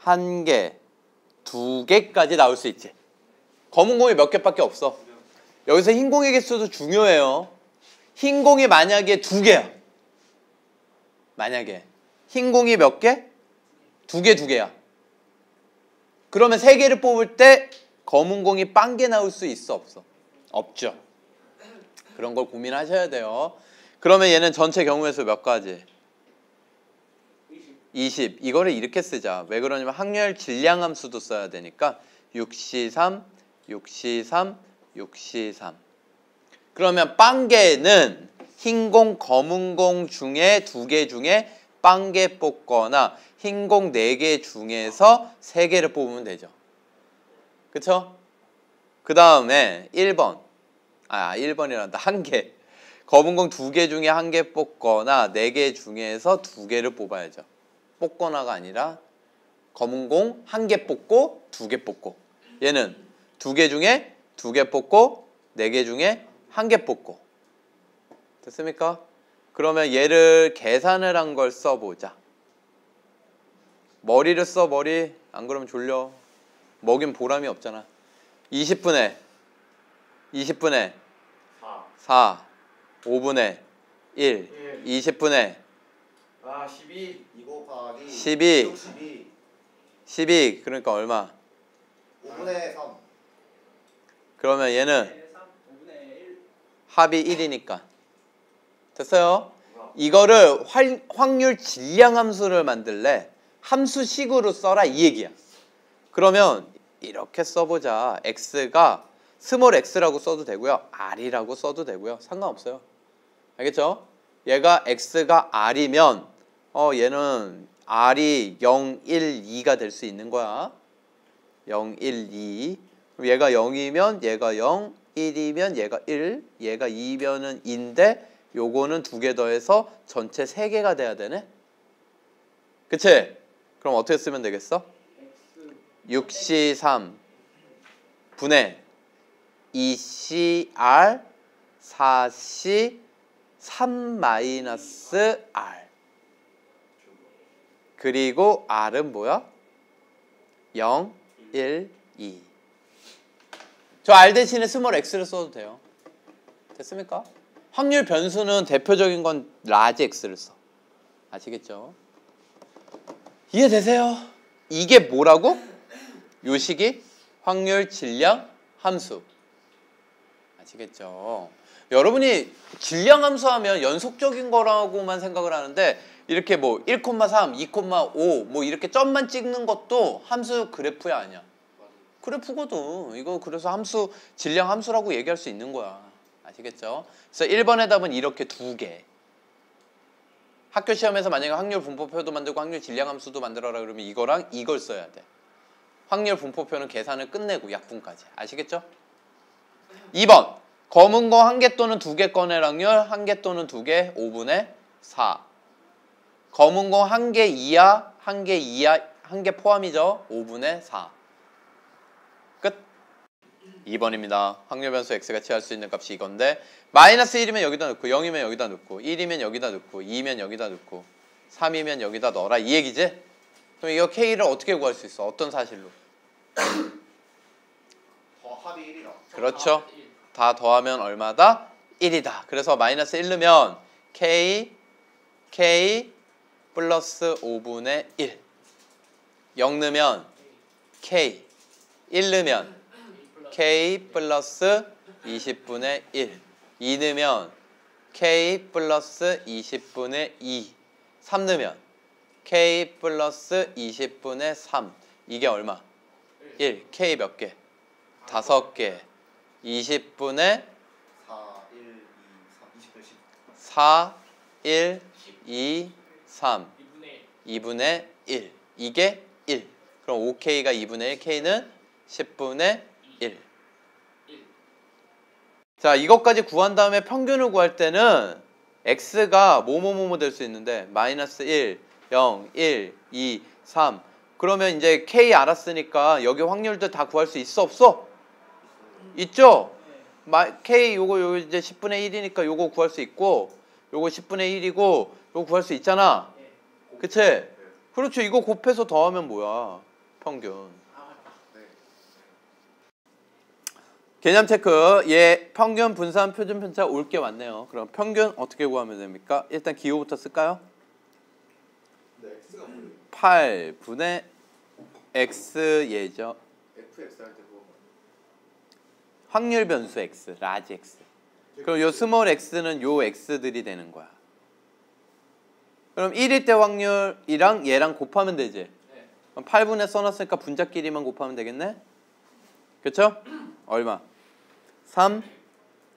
1개, 2개까지 나올 수 있지. 검은 공이 몇 개밖에 없어. 여기서 흰 공의 개수도 중요해요. 흰 공이 만약에 2개야. 만약에 흰 공이 몇 개? 2개야. 그러면 3개를 뽑을 때 검은 공이 빵개 나올 수 있어 없어? 없죠. 그런 걸 고민하셔야 돼요. 그러면 얘는 전체 경우의 수 몇 가지? 20. 이거를 이렇게 쓰자. 왜 그러냐면 확률 질량 함수도 써야 되니까 6C3, 6C3, 6C3. 그러면 빵개는 흰 공, 검은 공 중에 2개 중에 빵개 뽑거나 흰 공 4개 중에서 3개를 뽑으면 되죠. 그쵸? 그 다음에 1번. 1번이란다. 1개. 검은 공 2개 중에 1개 뽑거나 4개 중에서 2개를 뽑아야죠. 뽑거나가 아니라 검은 공 1개 뽑고 2개 뽑고 얘는 2개 중에 2개 뽑고 4개 중에 1개 뽑고 됐습니까? 그러면 얘를 계산을 한 걸 써보자. 머리를 써 머리. 안 그러면 졸려. 먹인 보람이 없잖아. 20분에 4 5분에 1 20분에 12 2 곱하기 12 12 12 그러니까 얼마? 5분의 3 그러면 얘는 합이 1이니까 됐어요? 이거를 확률 질량 함수를 만들래 함수식으로 써라 이 얘기야. 그러면 이렇게 써보자. x가 스몰 x라고 써도 되고요. r이라고 써도 되고요. 상관없어요. 알겠죠? 얘가 x가 r이면 얘는 r이 0, 1, 2가 될 수 있는 거야. 0, 1, 2. 그럼 얘가 0이면 얘가 0, 1이면 얘가 1, 얘가 2면은 2인데 요거는 2개 더해서 전체 3개가 돼야 되네. 그치? 그럼 어떻게 쓰면 되겠어? 6C3 분의 2CR 4C 3-R 그리고 R은 뭐야? 0, 1, 2 저 R 대신에 스몰 x를 써도 돼요. 됐습니까? 확률 변수는 대표적인 건 라지 x를 써. 아시겠죠? 이해되세요? 이게 뭐라고? 요 식이 확률 질량 함수. 아시겠죠? 여러분이 질량 함수 하면 연속적인 거라고만 생각을 하는데 이렇게 뭐 1,3, 2,5 뭐 이렇게 점만 찍는 것도 함수 그래프야 아니야. 그래프거든. 이거 그래서 함수 질량 함수라고 얘기할 수 있는 거야. 아시겠죠? 그래서 1번의 답은 이렇게 2개. 학교 시험에서 만약에 확률 분포표도 만들고 확률 질량함수도 만들어라 그러면 이거랑 이걸 써야 돼. 확률 분포표는 계산을 끝내고 약분까지. 아시겠죠? 2번. 검은 거 1개 또는 2개 꺼낼 확률 1개 또는 2개 5분의 4. 검은 거 1개 이하, 1개 이하, 1개 포함이죠. 5분의 4. 끝. 2번입니다. 확률 변수 x가 취할 수 있는 값이 이건데 마이너스 1이면 여기다 넣고 0이면 여기다 넣고 1이면 여기다 넣고 2면 여기다 넣고 3이면 여기다 넣어라 이 얘기지? 그럼 이거 k를 어떻게 구할 수 있어? 어떤 사실로? 합이 1이다. 그렇죠. 다 더하면 얼마다? 1이다. 그래서 마이너스 1 넣으면 k 플러스 5분의 1 0 넣으면 k 1 넣으면 k 플러스 20분의 1 2 넣으면 k 플러스 20분의 2 3 넣으면 k 플러스 20분의 3 이게 얼마? 1 k 몇 개? 5개 20분의 4, 1, 2, 3, 20분의 10. 4 1 2 3 2분의 2분의 1 이게 1 그럼 5k가 2분의 1 k는 10분의 1 자 이것까지 구한 다음에 평균을 구할 때는 x가 뭐뭐뭐뭐 될 수 있는데 마이너스 1, 0, 1, 2, 3 그러면 이제 k 알았으니까 여기 확률들 다 구할 수 있어 없어? 있죠? k 요거 이제 10분의 1이니까 요거 구할 수 있고 요거 10분의 1이고 요거 구할 수 있잖아 그치? 그렇죠 이거 곱해서 더하면 뭐야 평균 개념 체크 얘 평균 분산 표준 편차 옳게 왔네요 그럼 평균 어떻게 구하면 됩니까? 일단 기호부터 쓸까요? 네, x가 뭐예요? 8분의 x 예죠 fx 할 때 그거. 확률 변수 x, 라지 x. 그럼 요 스몰 x는 요 x들이 되는 거야. 그럼 1일 때 확률이랑 얘랑 곱하면 되지. 그럼 8분의 써놨으니까 분자끼리만 곱하면 되겠네. 그쵸? 얼마? 3,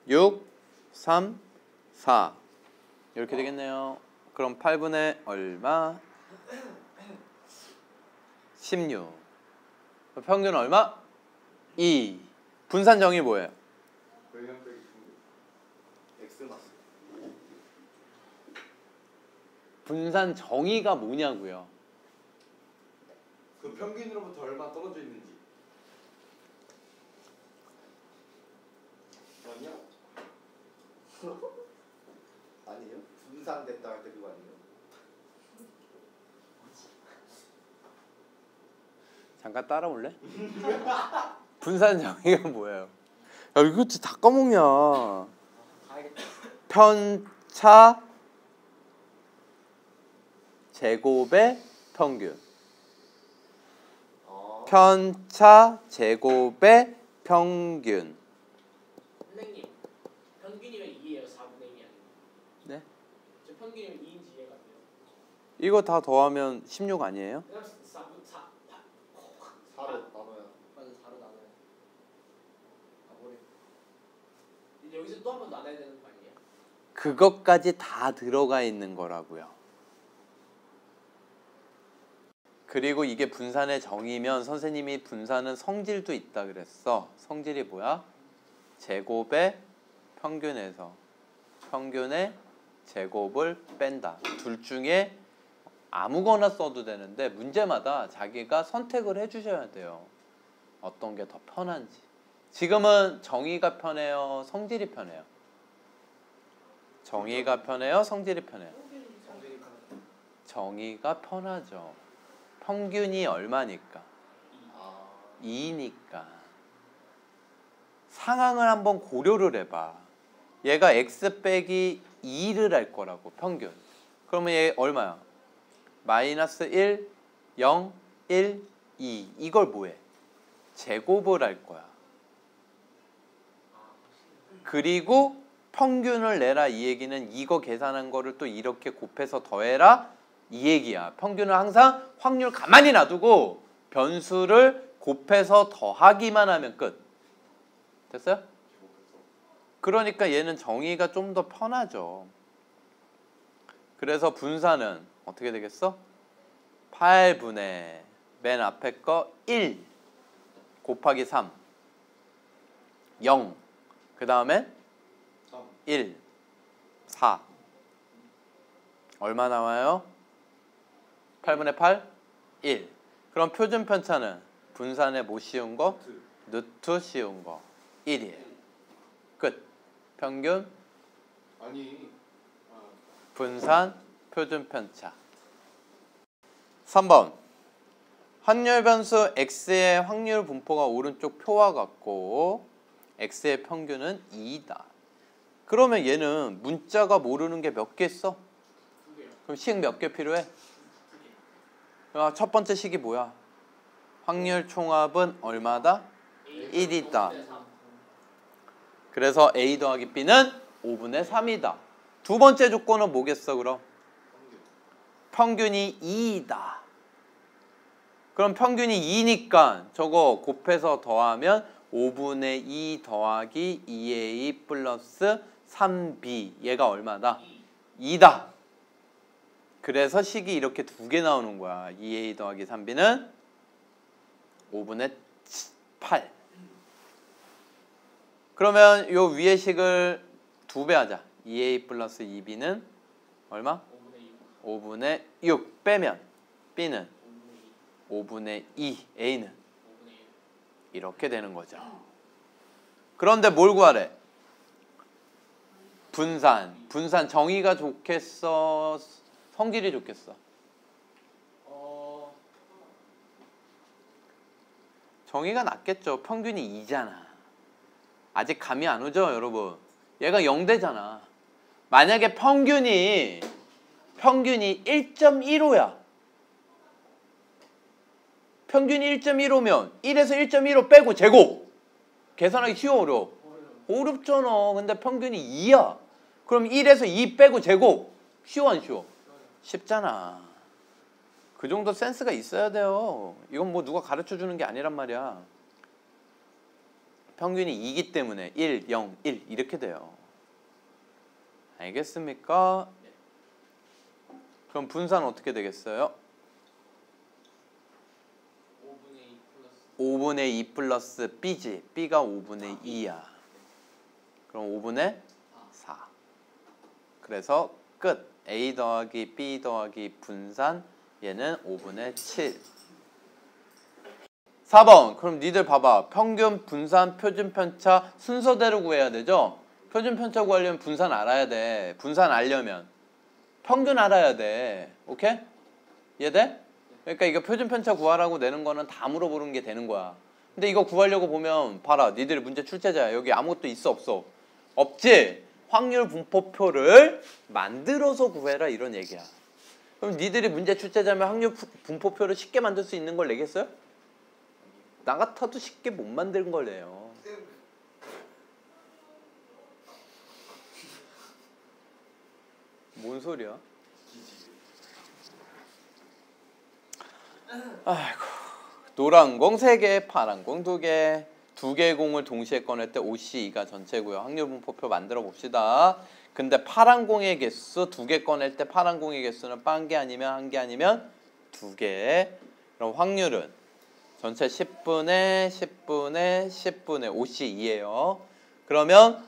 6, 3, 4 이렇게 되겠네요. 그럼 8분의 얼마? 16 평균 얼마? 2 분산 정의 뭐예요? x 맞어. 분산 정의가 뭐냐고요? 그 평균으로부터 얼마 떨어져 있는지. 아니요? 아니에요? 분산됐다 할 때 그거 아니에요? 잠깐 따라올래? 분산 정의가 뭐예요? 야 이거 진짜 다 까먹냐? 편차 제곱의 평균. 편차 제곱의 평균. 선생님 평균이면 2예요 4분의 1이 아니고 네? 저 평균이면 2인지 이해가 안 돼요 이거 다 더하면 16 아니에요? 그럼 4분 4 4로 나눠야. 맞아 4로 나눠요 가버려 여기서 또 한 번 나눠야 되는 거 아니에요? 그것까지 다 들어가 있는 거라고요. 그리고 이게 분산의 정의면 선생님이 분산은 성질도 있다 그랬어. 성질이 뭐야? 제곱의 평균에서 평균의 제곱을 뺀다. 둘 중에 아무거나 써도 되는데 문제마다 자기가 선택을 해주셔야 돼요. 어떤 게 더 편한지. 지금은 정의가 편해요? 성질이 편해요? 정의가 편해요? 성질이 편해요? 정의가 편하죠. 평균이 얼마니까? 2니까. 상황을 한번 고려를 해봐. 얘가 x 빼기 2를 할 거라고 평균. 그러면 얘 얼마야? 마이너스 1, 0, 1, 2 이걸 뭐해? 제곱을 할 거야. 그리고 평균을 내라 이 얘기는 이거 계산한 거를 또 이렇게 곱해서 더해라 이 얘기야. 평균은 항상 확률 가만히 놔두고 변수를 곱해서 더하기만 하면 끝. 됐어요? 그러니까 얘는 정의가 좀 더 편하죠. 그래서 분산은 어떻게 되겠어? 8분의 맨 앞에 거 1 곱하기 3 0 그 다음에 1 4 얼마 나와요? 8분의 8 1 그럼 표준 편차는 분산에 뭐 씌운 거? 루트 씌운 거 1이에요. 끝. 평균 아니. 분산 표준 편차. 3번 확률 변수 x의 확률 분포가 오른쪽 표와 같고 x의 평균은 2다. 그러면 얘는 문자가 모르는 게 몇 개 써? 두 개요. 그럼 식 몇 개 필요해? 두 개. 그럼 첫 번째 식이 뭐야? 확률 총합은 얼마다? 1이다. 그래서 a 더하기 b는 5분의 3이다. 두 번째 조건은 뭐겠어 그럼? 평균이 2이다. 그럼 평균이 2니까 저거 곱해서 더하면 5분의 2 더하기 2a 플러스 3b 얘가 얼마다? 2다. 그래서 식이 이렇게 두 개 나오는 거야. 2a 더하기 3b는 5분의 8. 그러면 요 위의 식을 2배 하자. 2a 플러스 2b는 얼마? 5분의 6 빼면 b는 5분의 2, a는 이렇게 되는 거죠. 그런데 뭘 구하래? 분산 정의가 좋겠어? 성질이 좋겠어? 정의가 낫겠죠. 평균이 2잖아. 아직 감이 안 오죠 여러분? 얘가 0대잖아. 만약에 평균이 1.15야. 평균이 1.15면 1에서 1.15 빼고 제곱. 계산하기 쉬워 어려워? 어렵잖아. 근데 평균이 2야. 그럼 1에서 2 빼고 제곱. 쉬워 안 쉬워? 쉽잖아. 그 정도 센스가 있어야 돼요. 이건 뭐 누가 가르쳐주는 게 아니란 말이야. 평균이 2기 때문에 1, 0, 1 이렇게 돼요. 알겠습니까? 그럼 분산 어떻게 되겠어요? 5분의 2 플러스 b지. b가 5분의 2야. 그럼 5분의 4. 그래서 끝. a 더하기 b 더하기 분산 얘는 5분의 7. 4번. 그럼 니들 봐봐. 평균, 분산, 표준 편차 순서대로 구해야 되죠? 표준 편차 구하려면 분산 알아야 돼. 분산 알려면 평균 알아야 돼. 오케이? 이해돼? 그러니까 이거 표준 편차 구하라고 내는 거는 다 물어보는 게 되는 거야. 근데 이거 구하려고 보면 봐라. 니들 문제 출제자야. 여기 아무것도 있어 없어? 없지? 확률 분포표를 만들어서 구해라 이런 얘기야. 그럼 니들이 문제 출제자면 확률 분포표를 쉽게 만들 수 있는 걸 내겠어요? 나 같아도 쉽게 못 만든 걸 내요. 뭔 소리야? 아이고. 노란 공 3개, 파란 공 2개. 2개의 공을 동시에 꺼낼 때 OC2가 전체고요. 확률 분포표 만들어 봅시다. 근데 파란 공의 개수 2개 꺼낼 때 파란 공의 개수는 1개 아니면 1개 아니면 2개. 그럼 확률은 전체 10분의 10분의 10분의 OC2예요. 그러면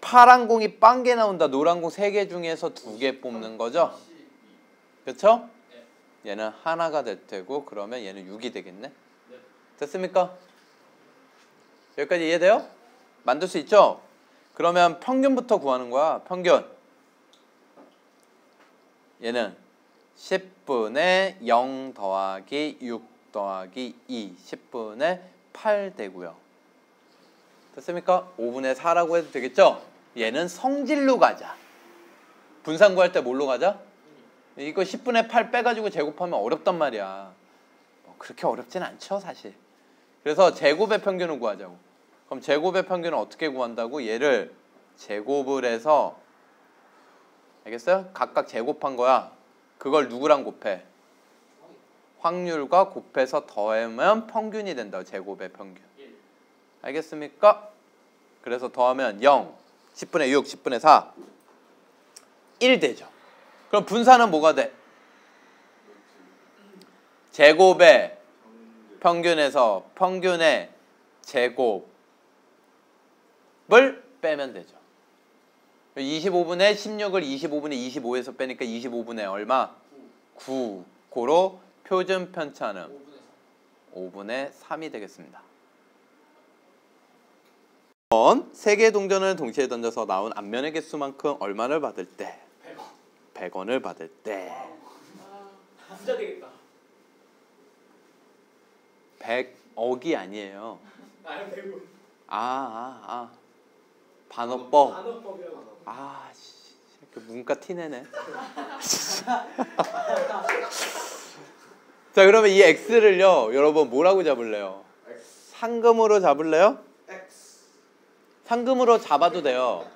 파란 공이 1개 나온다. 노란 공 3개 중에서 2개 뽑는 거죠. 그렇죠? 얘는 하나가 될 테고 그러면 얘는 6이 되겠네. 됐습니까? 여기까지 이해돼요? 만들 수 있죠? 그러면 평균부터 구하는 거야. 평균. 얘는 10분의 0 더하기 6 더하기 2 10분의 8 되고요. 됐습니까? 5분의 4라고 해도 되겠죠? 얘는 성질로 가자. 분산 구할 때 뭘로 가자? 이거 10분의 8 빼가지고 제곱하면 어렵단 말이야. 뭐 그렇게 어렵진 않죠 사실. 그래서 제곱의 평균을 구하자고. 그럼 제곱의 평균은 어떻게 구한다고? 얘를 제곱을 해서 알겠어요? 각각 제곱한 거야. 그걸 누구랑 곱해? 확률과 곱해서 더하면 평균이 된다. 제곱의 평균. 알겠습니까? 그래서 더하면 0, 10분의 6, 10분의 4 1 되죠. 그럼 분산은 뭐가 돼? 제곱의 평균에서 평균의 제곱을 빼면 되죠. 25분의 16을 25분의 25에서 빼니까 25분의 얼마? 9. 고로 표준 편차는 5분의 3이 되겠습니다. 세 개의 동전을 동시에 던져서 나온 앞면의 개수만큼 얼마를 받을 때? 100원을 받을 때. 진짜 되겠다. 100억이 아니에요. 아니 100원. 반어법. 단어법이라고. 씨, 이렇게 문과 티내네. 자, 그러면 이 x를요, 여러분 뭐라고 잡을래요? 상금으로 잡을래요? 상금으로 잡아도 돼요.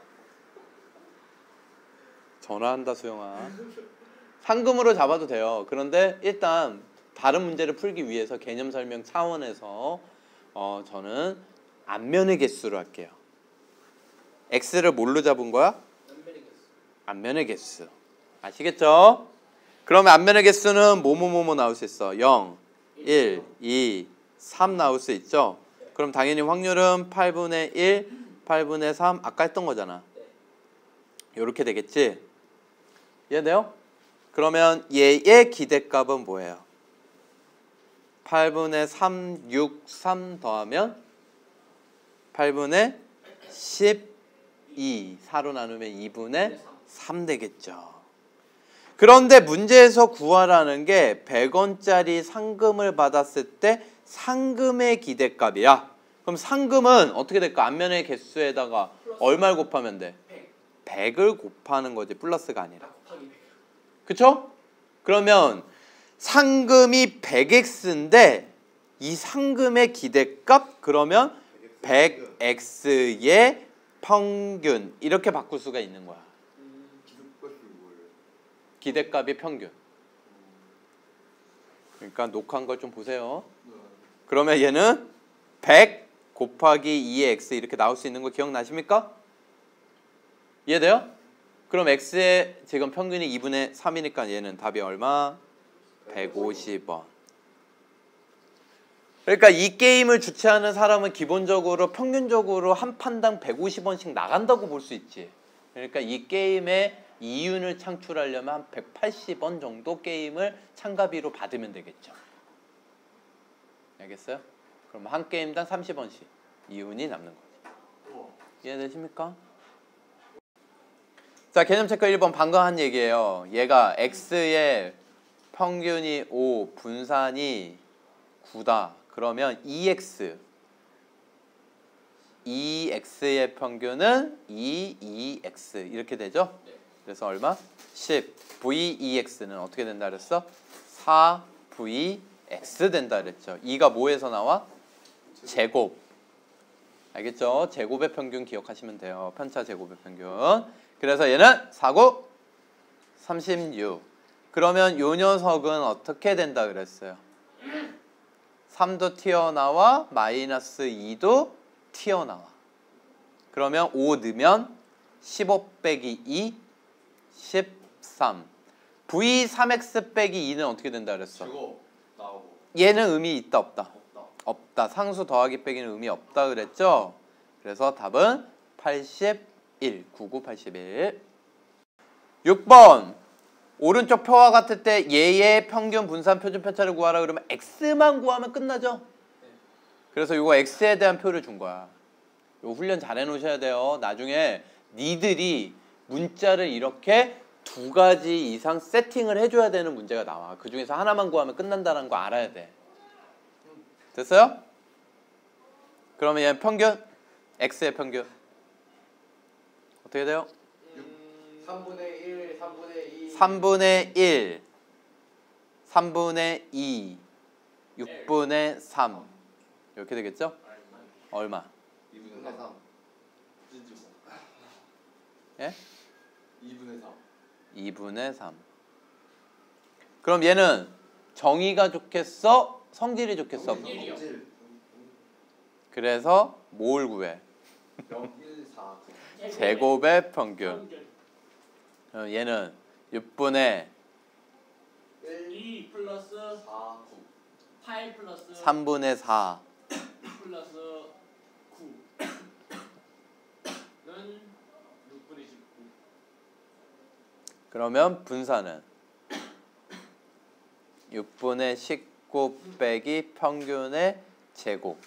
전화한다 수영아. 상금으로 잡아도 돼요. 그런데 일단 다른 문제를 풀기 위해서 개념 설명 차원에서 저는 앞면의 개수로 할게요. x를 뭘로 잡은 거야? 앞면의 개수. 아시겠죠? 그러면 앞면의 개수는 뭐뭐 나올 수 있어? 0, 1, 2, 3 나올 수 있죠? 그럼 당연히 확률은 8분의 1, 8분의 3 아까 했던 거잖아. 이렇게 되겠지? 이해돼요? 그러면 얘의 기대값은 뭐예요? 8분의 3, 6, 3 더하면 8분의 12, 4로 나누면 2분의 3 되겠죠. 그런데 문제에서 구하라는 게 100원짜리 상금을 받았을 때 상금의 기대값이야. 그럼 상금은 어떻게 될까? 앞면의 개수에다가 얼마를 곱하면 돼? 100을 곱하는 거지, 플러스가 아니라. 그쵸? 그러면 상금이 100x인데 이 상금의 기대값 그러면 100x의 평균 이렇게 바꿀 수가 있는 거야. 기대값이 평균. 그러니까 녹화한 걸 좀 보세요. 그러면 얘는 100 곱하기 2의 x 이렇게 나올 수 있는 거 기억나십니까? 이해돼요? 그럼 x의 지금 평균이 2분의 3이니까 얘는 답이 얼마? 150원. 그러니까 이 게임을 주최하는 사람은 기본적으로 평균적으로 한 판당 150원씩 나간다고 볼 수 있지. 그러니까 이 게임의 이윤을 창출하려면 한 180원 정도 게임을 참가비로 받으면 되겠죠. 알겠어요? 그럼 한 게임당 30원씩 이윤이 남는 거지. 이해되십니까? 자, 개념 체크 1번 방금 한 얘기예요. 얘가 x의 평균이 5, 분산이 9다. 그러면 2x의 평균은 2x 이렇게 되죠? 그래서 얼마? 10. v2x는 어떻게 된다 그랬어? 4vx 된다 그랬죠. 2가 뭐에서 나와? 제곱. 알겠죠? 제곱의 평균 기억하시면 돼요. 편차 제곱의 평균. 그래서 얘는 4고 36. 그러면 요 녀석은 어떻게 된다 그랬어요? 3도 튀어나와 마이너스 2도 튀어나와. 그러면 5 넣으면 15 빼기 2 13. v3x 빼기 2는 어떻게 된다 그랬어? 나오고. 얘는 의미 있다 없다? 없다. 상수 더하기 빼기는 의미 없다 그랬죠? 그래서 답은 81. 9981. 6번. 오른쪽 표와 같을 때 얘의 평균 분산 표준 편차를 구하라 그러면 x만 구하면 끝나죠? 그래서 이거 x에 대한 표를 준 거야. 이거 훈련 잘 해놓으셔야 돼요. 나중에 니들이 문자를 이렇게 2가지 이상 세팅을 해줘야 되는 문제가 나와. 그 중에서 하나만 구하면 끝난다는 거 알아야 돼. 됐어요? 그러면 얘는 평균, x의 평균 어떻게 돼요? 3분의 1, 3분의 2 3분의 1, 3분의 2, 6분의 3 이렇게 되겠죠? 얼마? 2분의 3. 예? 2분의 3. 2분의 3. 그럼 얘는 정의가 좋겠어? 성질이 좋겠어? 성질이요. 그래서 뭘 구해? 0, 1, 4. 제곱의 평균. 얘는 6분의 2 플러스 4, 9. 8 플러스 3분의 4 플러스 9는 6분의 19. 그러면 분사는 6분의 19 빼기 평균의 제곱.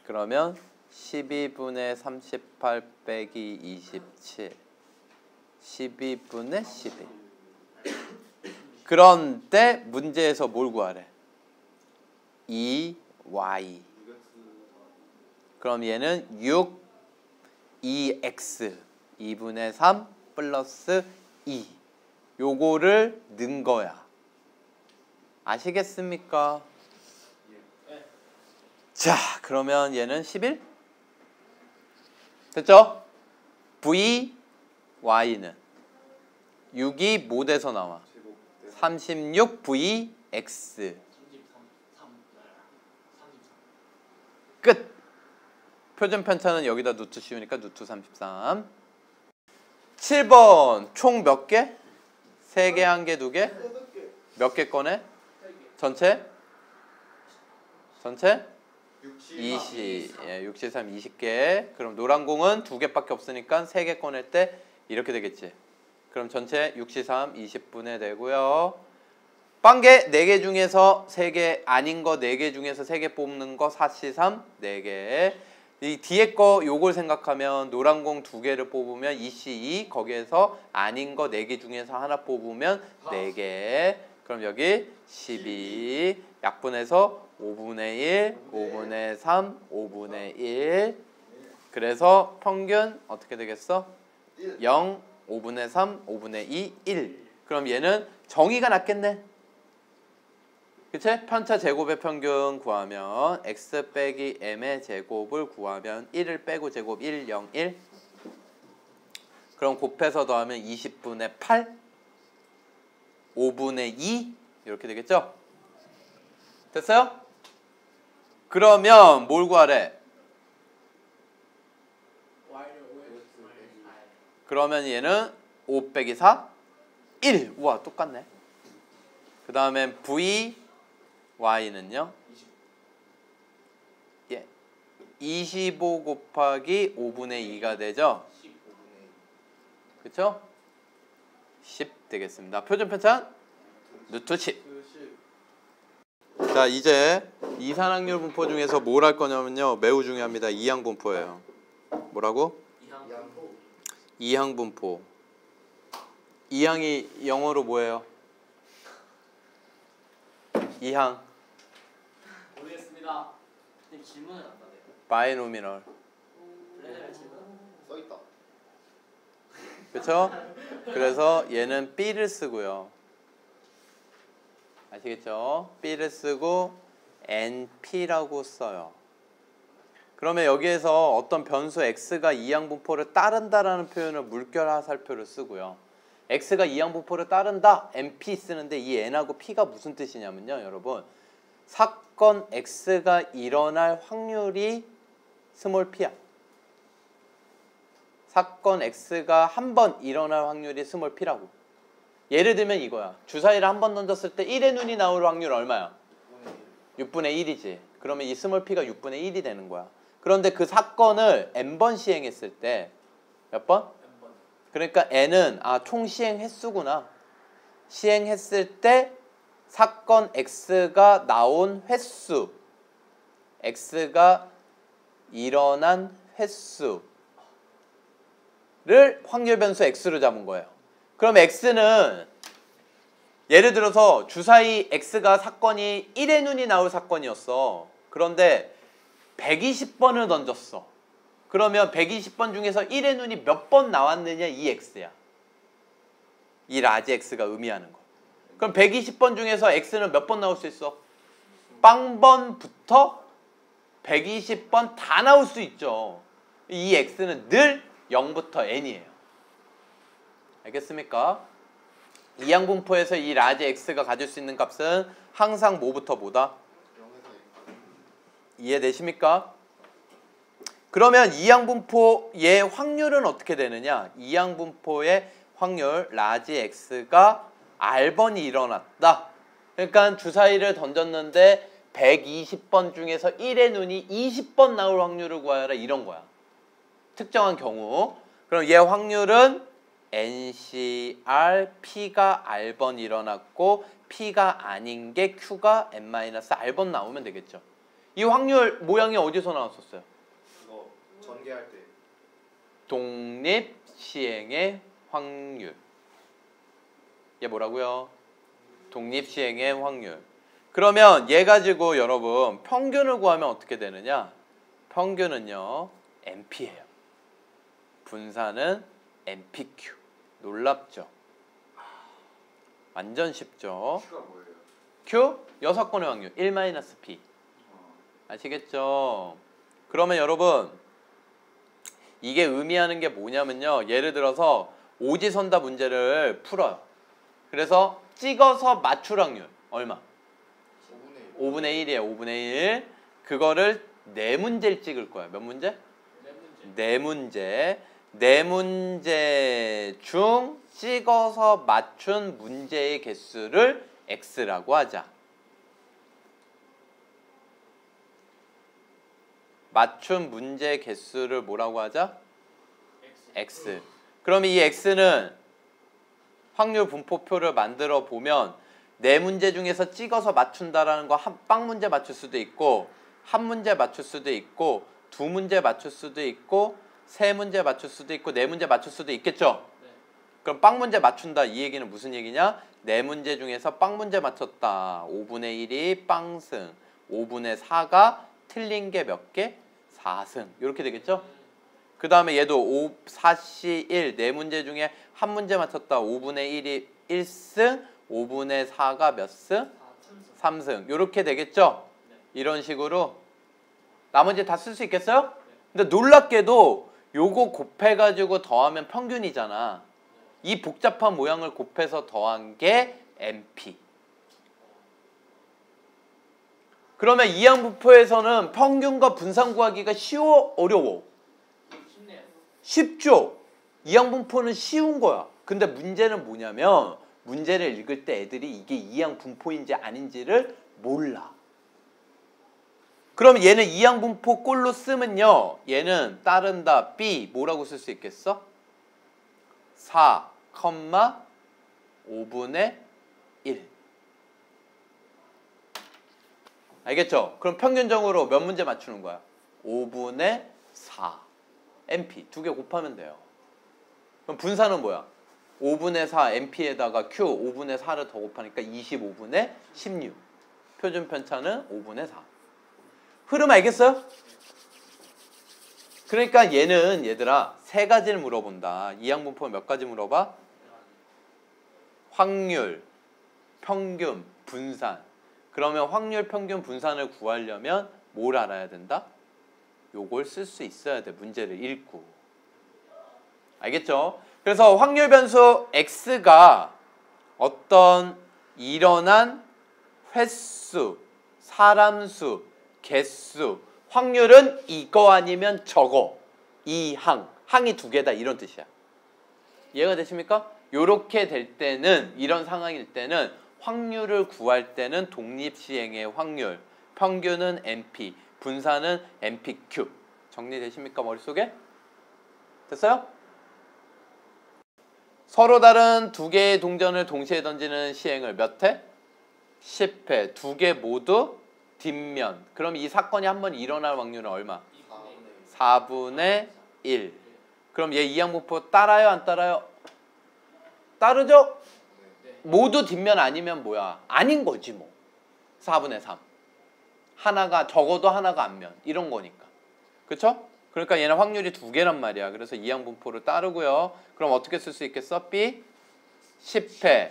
그러면 12분의 38 빼기 27 12분의 12. 그런데 문제에서 뭘 구하래? 2y. 그럼 얘는 6 2x 2분의 3 플러스 2. 요거를 넣은 거야. 아시겠습니까? 네. 자, 그러면 얘는 11? 됐죠? v y는 6이 못에서 나와. 36 v x 33 끝. 표준 편차는 여기다 루트 씌우니까 루트 33. 7번 총 몇 개? 3개, 1개, 2개? 몇 개 꺼내? 전체? 전체? 20. 예, 63, 20개. 그럼 노란 공은 2개밖에 없으니까 3개 꺼낼 때 이렇게 되겠지. 그럼 전체 63, 20분의 되고요. 빵개 4개 중에서 3개 아닌 거 4개 중에서 3개 뽑는 거 4C3 4개. 이 뒤에 거 요걸 생각하면 노란 공 2개를 뽑으면 2C2 거기에서 아닌 거 4개 중에서 하나 뽑으면 4개. 그럼 여기 12 약분해서 5분의 1, 5분의 3, 5분의 1. 그래서 평균 어떻게 되겠어? 0, 5분의 3, 5분의 2, 1. 그럼 얘는 정의가 낮겠네. 그치? 편차 제곱의 평균 구하면 x 빼기 m의 제곱을 구하면 1을 빼고 제곱 1, 0, 1. 그럼 곱해서 더하면 20분의 8, 5분의 2 이렇게 되겠죠? 됐어요? 그러면 뭘 구하래? 그러면 얘는 5 빼기 4, 1. 우와, 똑같네. 그 다음에 v y는요? 25 곱하기 5분의 2가 되죠? 그쵸? 10 되겠습니다. 표준 편차 루트 10. 자, 이제 이산항률 분포 중에서 뭘 할 거냐면요. 매우 중요합니다. 이항 분포예요. 뭐라고? 이항 분포. 이항이 영어로 뭐예요? 이항. 모르겠습니다. 근데 질문은 안 받아요. 바이노미널. 블레드 질문? 써있다. 그렇죠? 그래서 얘는 B를 쓰고요. 아시겠죠? B를 쓰고 NP라고 써요. 그러면 여기에서 어떤 변수 X가 이항 분포를 따른다라는 표현을 물결화살표를 쓰고요. X가 이항 분포를 따른다, NP 쓰는데 이 N하고 P가 무슨 뜻이냐면요. 여러분, 사건 X가 일어날 확률이 스몰 p야. 사건 X가 한 번 일어날 확률이 스몰 p라고. 예를 들면 이거야. 주사위를 한 번 던졌을 때 1의 눈이 나올 확률 얼마야? 6분의 1이지. 그러면 이 스몰 p가 6분의 1이 되는 거야. 그런데 그 사건을 n번 시행했을 때 몇 번? 그러니까 n은 총 시행 횟수구나. 시행했을 때 사건 X가 나온 횟수, X가 일어난 횟수를 확률 변수 X로 잡은 거예요. 그럼 X는 예를 들어서 주사위 X가 사건이 1의 눈이 나올 사건이었어. 그런데 120번을 던졌어. 그러면 120번 중에서 1의 눈이 몇 번 나왔느냐, 이 X야. 이 라지 X가 의미하는 거. 그럼 120번 중에서 X는 몇 번 나올 수 있어? 빵번부터 120번 다 나올 수 있죠. 이 X는 늘 0부터 N이에요. 알겠습니까? 이항분포에서 이 라지 X가 가질 수 있는 값은 항상 뭐부터 뭐다? 이해되십니까? 그러면 이항분포의 확률은 어떻게 되느냐? 이항분포의 확률 라지 X가 R번이 일어났다. 그러니까 주사위를 던졌는데 120번 중에서 1의 눈이 20번 나올 확률을 구하여라 이런 거야. 특정한 경우. 그럼 얘 확률은 NCR P가 R번 일어났고 P가 아닌 게 Q가 N-R번 나오면 되겠죠. 이 확률 모양이 어디서 나왔었어요? 그거 전개할 때 독립 시행의 확률. 얘 뭐라고요? 독립 시행의 확률. 그러면 얘 가지고 여러분 평균을 구하면 어떻게 되느냐? 평균은요 NP예요. 분산은 NPQ. 놀랍죠? 완전 쉽죠? Q가 뭐예요? Q 6건의 확률 1-P. 아시겠죠? 그러면 여러분 이게 의미하는 게 뭐냐면요. 예를 들어서 오지선다 문제를 풀어요. 그래서 찍어서 맞출 확률 얼마? 5분의 1이에요. 5분의 1. 그거를 4문제를 찍을 거야. 몇 문제? 4문제. 4문제 중 찍어서 맞춘 문제의 개수를 X라고 하자. 맞춘 문제 개수를 뭐라고 하자? X. 그럼 이 X는 확률 분포표를 만들어 보면 4문제 중에서 찍어서 맞춘다라는 거 빵 문제 맞출 수도 있고 한 문제 맞출 수도 있고 2문제 맞출 수도 있고 3문제 맞출 수도 있고 4문제 맞출 수도 있겠죠? 네. 그럼 빵 문제 맞춘다 이 얘기는 무슨 얘기냐? 4문제 중에서 빵 문제 맞췄다. 5분의 1이 빵승. 5분의 4가 틀린 게 몇 개? 4승. 이렇게 되겠죠? 그 다음에 얘도 5, 4시 1. 4문제 중에 한 문제 맞췄다. 5분의 1이 1승. 5분의 4가 몇 승? 3승. 이렇게 되겠죠? 이런 식으로 나머지 다 쓸 수 있겠어요? 근데 놀랍게도 요거 곱해가지고 더하면 평균이잖아. 이 복잡한 모양을 곱해서 더한 게 NP. 그러면 이항분포에서는 평균과 분산 구하기가 쉬워? 어려워? 쉽네요. 쉽죠? 이항분포는 쉬운 거야. 근데 문제는 뭐냐면 문제를 읽을 때 애들이 이게 이항분포인지 아닌지를 몰라. 그럼 얘는 이항분포 꼴로 쓰면요. 얘는 따른다 B 뭐라고 쓸 수 있겠어? 4, 5분의 1. 알겠죠? 그럼 평균적으로 몇 문제 맞추는 거야? 5분의 4. NP 두 개 곱하면 돼요. 그럼 분산은 뭐야? 5분의 4 NP에다가 Q 5분의 4를 더 곱하니까 25분의 16. 표준 편차는 5분의 4. 흐름 알겠어요? 그러니까 얘는 얘들아 세 가지를 물어본다. 이항분포 몇 가지 물어봐? 확률, 평균, 분산. 그러면 확률, 평균, 분산을 구하려면 뭘 알아야 된다? 요걸 쓸 수 있어야 돼. 문제를 읽고. 알겠죠? 그래서 확률 변수 X가 어떤 일어난 횟수, 사람 수, 개수, 확률은 이거 아니면 저거. 이 항, 항이 두 개다 이런 뜻이야. 이해가 되십니까? 요렇게 될 때는 이런 상황일 때는 확률을 구할 때는 독립시행의 확률, 평균은 NP, 분산은 NPQ. 정리되십니까? 머릿속에? 됐어요? 서로 다른 두 개의 동전을 동시에 던지는 시행을 몇 회? 10회. 두 개 모두 뒷면. 그럼 이 사건이 한번 일어날 확률은 얼마? 4분의 1. 그럼 얘 이항분포 따라요? 안 따라요? 따르죠? 모두 뒷면 아니면 뭐야? 아닌 거지 뭐. 4분의 3. 하나가 적어도 하나가 앞면. 이런 거니까. 그쵸? 그러니까 얘는 확률이 두 개란 말이야. 그래서 이항분포를 따르고요. 그럼 어떻게 쓸 수 있겠어? B 10회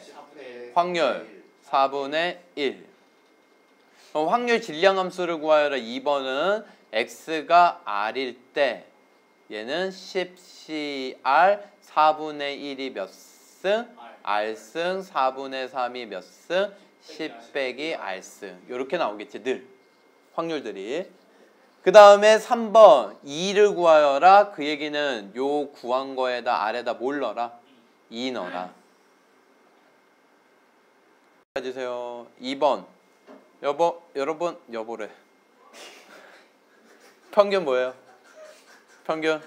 확률 4분의 1. 그럼 확률 질량함수를 구하여라. 2번은 X가 R일 때 얘는 10CR 4분의 1이 몇 승? R승 4분의 3이 몇 승? 10 빼기 R승. 이렇게 나오겠지 늘 확률들이. 그 다음에 3번 2를 구하여라. 그 얘기는 요 구한 거에다 R에다 뭘 넣어라? 2 넣어라. 해주세요. 2번. 여러분 여보래. 평균 뭐예요? 평균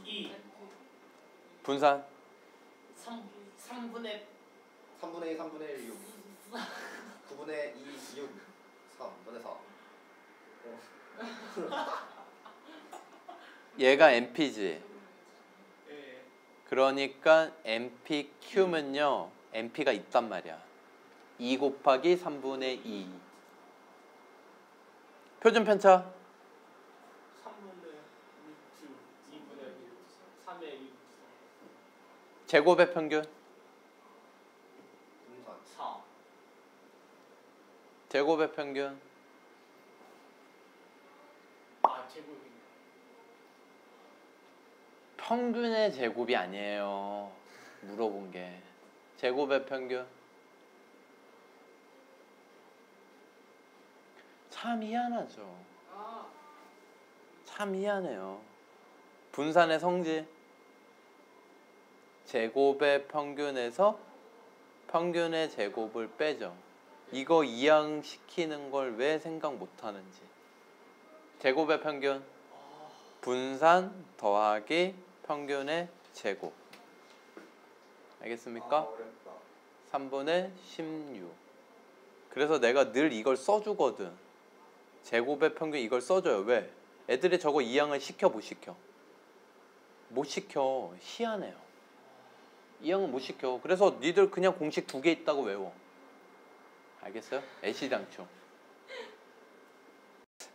2 분산 3분의 3분의 1, 3분의 1, 6 9분의 2, 6 3분의 4 얘가 NP지. 예. 그러니까 NPQ면요 NP가 있단 말이야. 2 곱하기 3분의 2. 표준 편차 3분의 2, 2분의 1, 3의 2, 제곱의 평균 분산 4 제곱의 평균 제곱이네. 평균의 제곱이 아니에요. 물어본 게 제곱의 평균. 참 희한하죠. 참 희한해요. 분산의 성질 제곱의 평균에서 평균의 제곱을 빼죠. 이거 이항시키는 걸 왜 생각 못하는지. 제곱의 평균 분산 더하기 평균의 제곱. 알겠습니까? 어렵다. 3분의 16. 그래서 내가 늘 이걸 써주거든. 제곱의 평균 이걸 써줘요. 왜? 애들이 저거 이항을 시켜 못 시켜? 못 시켜. 희한해요. 이항은 못 시켜. 그래서 니들 그냥 공식 2개 있다고 외워. 알겠어요? 애시당초.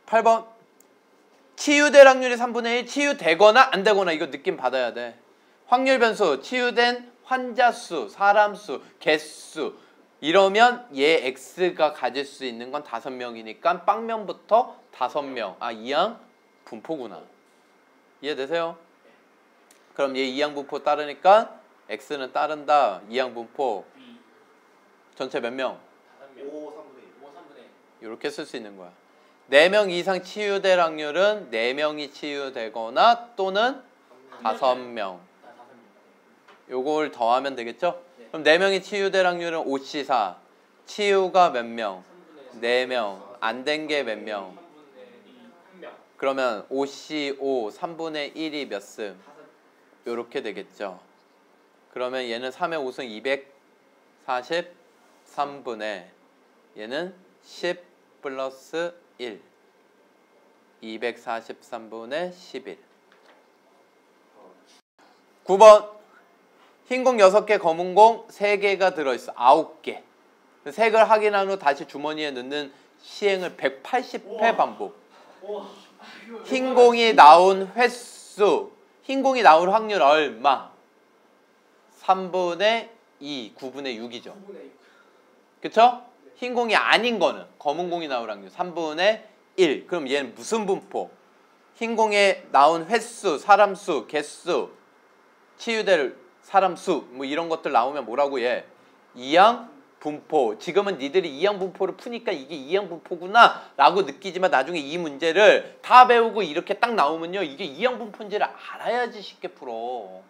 8번 치유될 확률이 3분의 1. 치유되거나 안 되거나 이거 느낌 받아야 돼. 확률 변수 치유된 환자 수, 사람 수, 개수 이러면 얘 X가 가질 수 있는 건 5명이니까 빵면부터 5명. 아 이항 분포구나. 이해되세요? 그럼 얘 이항 분포 따르니까 X는 따른다. 이항 분포 B 전체 몇 명? 5, 5, 3분의 1 5, 3분의 1 이렇게 쓸 수 있는 거야. 4명 이상 치유될 확률은 4명이 치유되거나 또는 5명. 요걸 더하면 되겠죠? 네. 그럼 4명이 치유될 확률은 5C4. 치유가 몇 명? 4명. 안 된 게 몇 명? 3분의 2, 1명 그러면 5C5 3분의 1이 몇 승? 5 요렇게 되겠죠. 그러면 얘는 3의 5승 243분의 얘는 10 플러스 1 243분의 11. 9번 흰 공 6개 검은 공 3개가 들어있어. 9개. 색을 확인한 후 다시 주머니에 넣는 시행을 180회 반복. 흰 공이 나온 횟수 흰 공이 나올 확률 얼마? 3분의 2 9분의 6이죠. 9분의 6 그쵸? 흰 공이 아닌 거는 검은 공이 나올 확률 3분의 1. 그럼 얘는 무슨 분포? 흰 공에 나온 횟수, 사람 수, 개수, 치유될 사람 수, 뭐 이런 것들 나오면 뭐라고 얘? 이항 분포. 지금은 니들이 이항 분포를 푸니까 이게 이항 분포구나 라고 느끼지만 나중에 이 문제를 다 배우고 이렇게 딱 나오면요 이게 이항 분포인지를 알아야지 쉽게 풀어.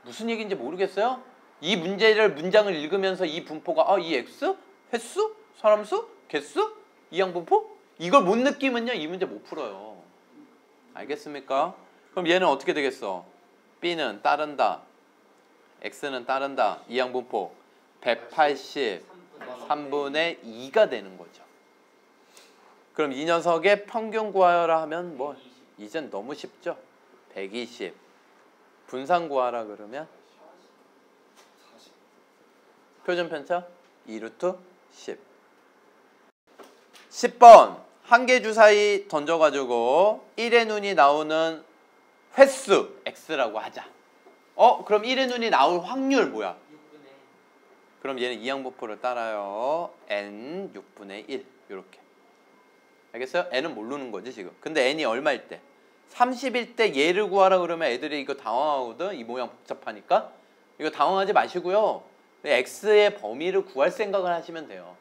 무슨 얘기인지 모르겠어요? 이 문장을 읽으면서 이 분포가 이 X? 횟수? 사람 수? 개수? 이항 분포? 이걸 못 느끼면요 이 문제 못 풀어요. 알겠습니까? 그럼 얘는 어떻게 되겠어? B는 따른다. X는 따른다. 이항 분포 183분의 2가 되는 거죠. 그럼 이 녀석의 평균 구하여라 하면 뭐 이젠 너무 쉽죠? 120. 분산 구하라 그러면 40 표준 편차 2루트 10. 10번 한 개 주사위 던져가지고 1의 눈이 나오는 횟수 X라고 하자. 그럼 1의 눈이 나올 확률 뭐야? 6분의 그럼 얘는 이항분포를 따라요. n 6분의 1 이렇게. 알겠어요? n은 모르는 거지 지금. 근데 n이 얼마일 때? 30일 때 얘를 구하라 그러면 애들이 이거 당황하거든. 이 모양 복잡하니까. 이거 당황하지 마시고요. x의 범위를 구할 생각을 하시면 돼요.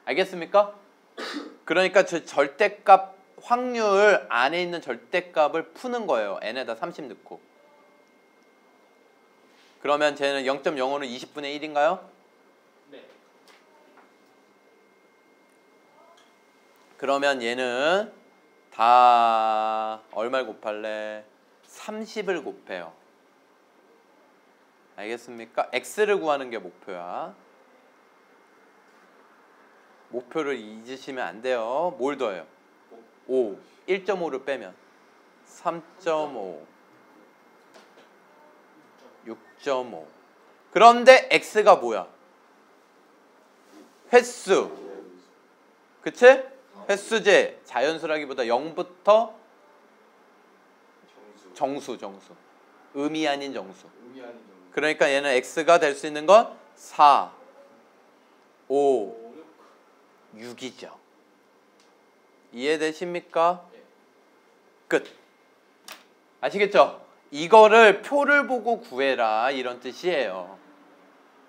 알겠습니까? 그러니까 저 절대값 확률 안에 있는 절대값을 푸는 거예요. n에다 30 넣고. 그러면 쟤는 0.05는 20분의 1인가요? 네. 그러면 얘는 다 얼마를 곱할래? 30을 곱해요. 알겠습니까? x를 구하는 게 목표야. 목표를 잊으시면 안 돼요. 뭘 더해요? 5. 1.5를 빼면 3.5. 6.5. 그런데 x가 뭐야? 횟수. 그치? 횟수제. 자연수라기보다 0부터 정수. 음이 아닌 정수. 의미 아닌 정도. 그러니까 얘는 x가 될 수 있는 건 4, 5, 6이죠. 이해되십니까? 끝. 아시겠죠? 이거를 표를 보고 구해라 이런 뜻이에요.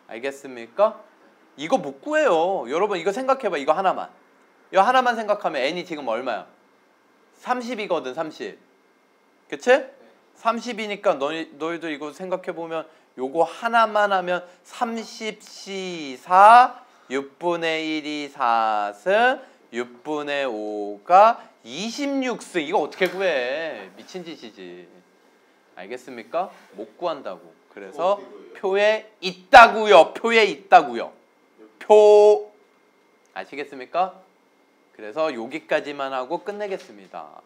알겠습니까? 이거 못 구해요. 여러분 이거 생각해봐. 이거 하나만. 이거 하나만 생각하면 n이 지금 얼마야? 30이거든. 30. 그치? 30이니까 너희들 이거 생각해보면 요거 하나만 하면 30C 4 6분의 1이 4승 6분의 5가 26승. 이거 어떻게 구해? 미친 짓이지. 알겠습니까? 못 구한다고. 그래서 표에 있다고요. 표에 있다고요. 표. 아시겠습니까? 그래서 여기까지만 하고 끝내겠습니다.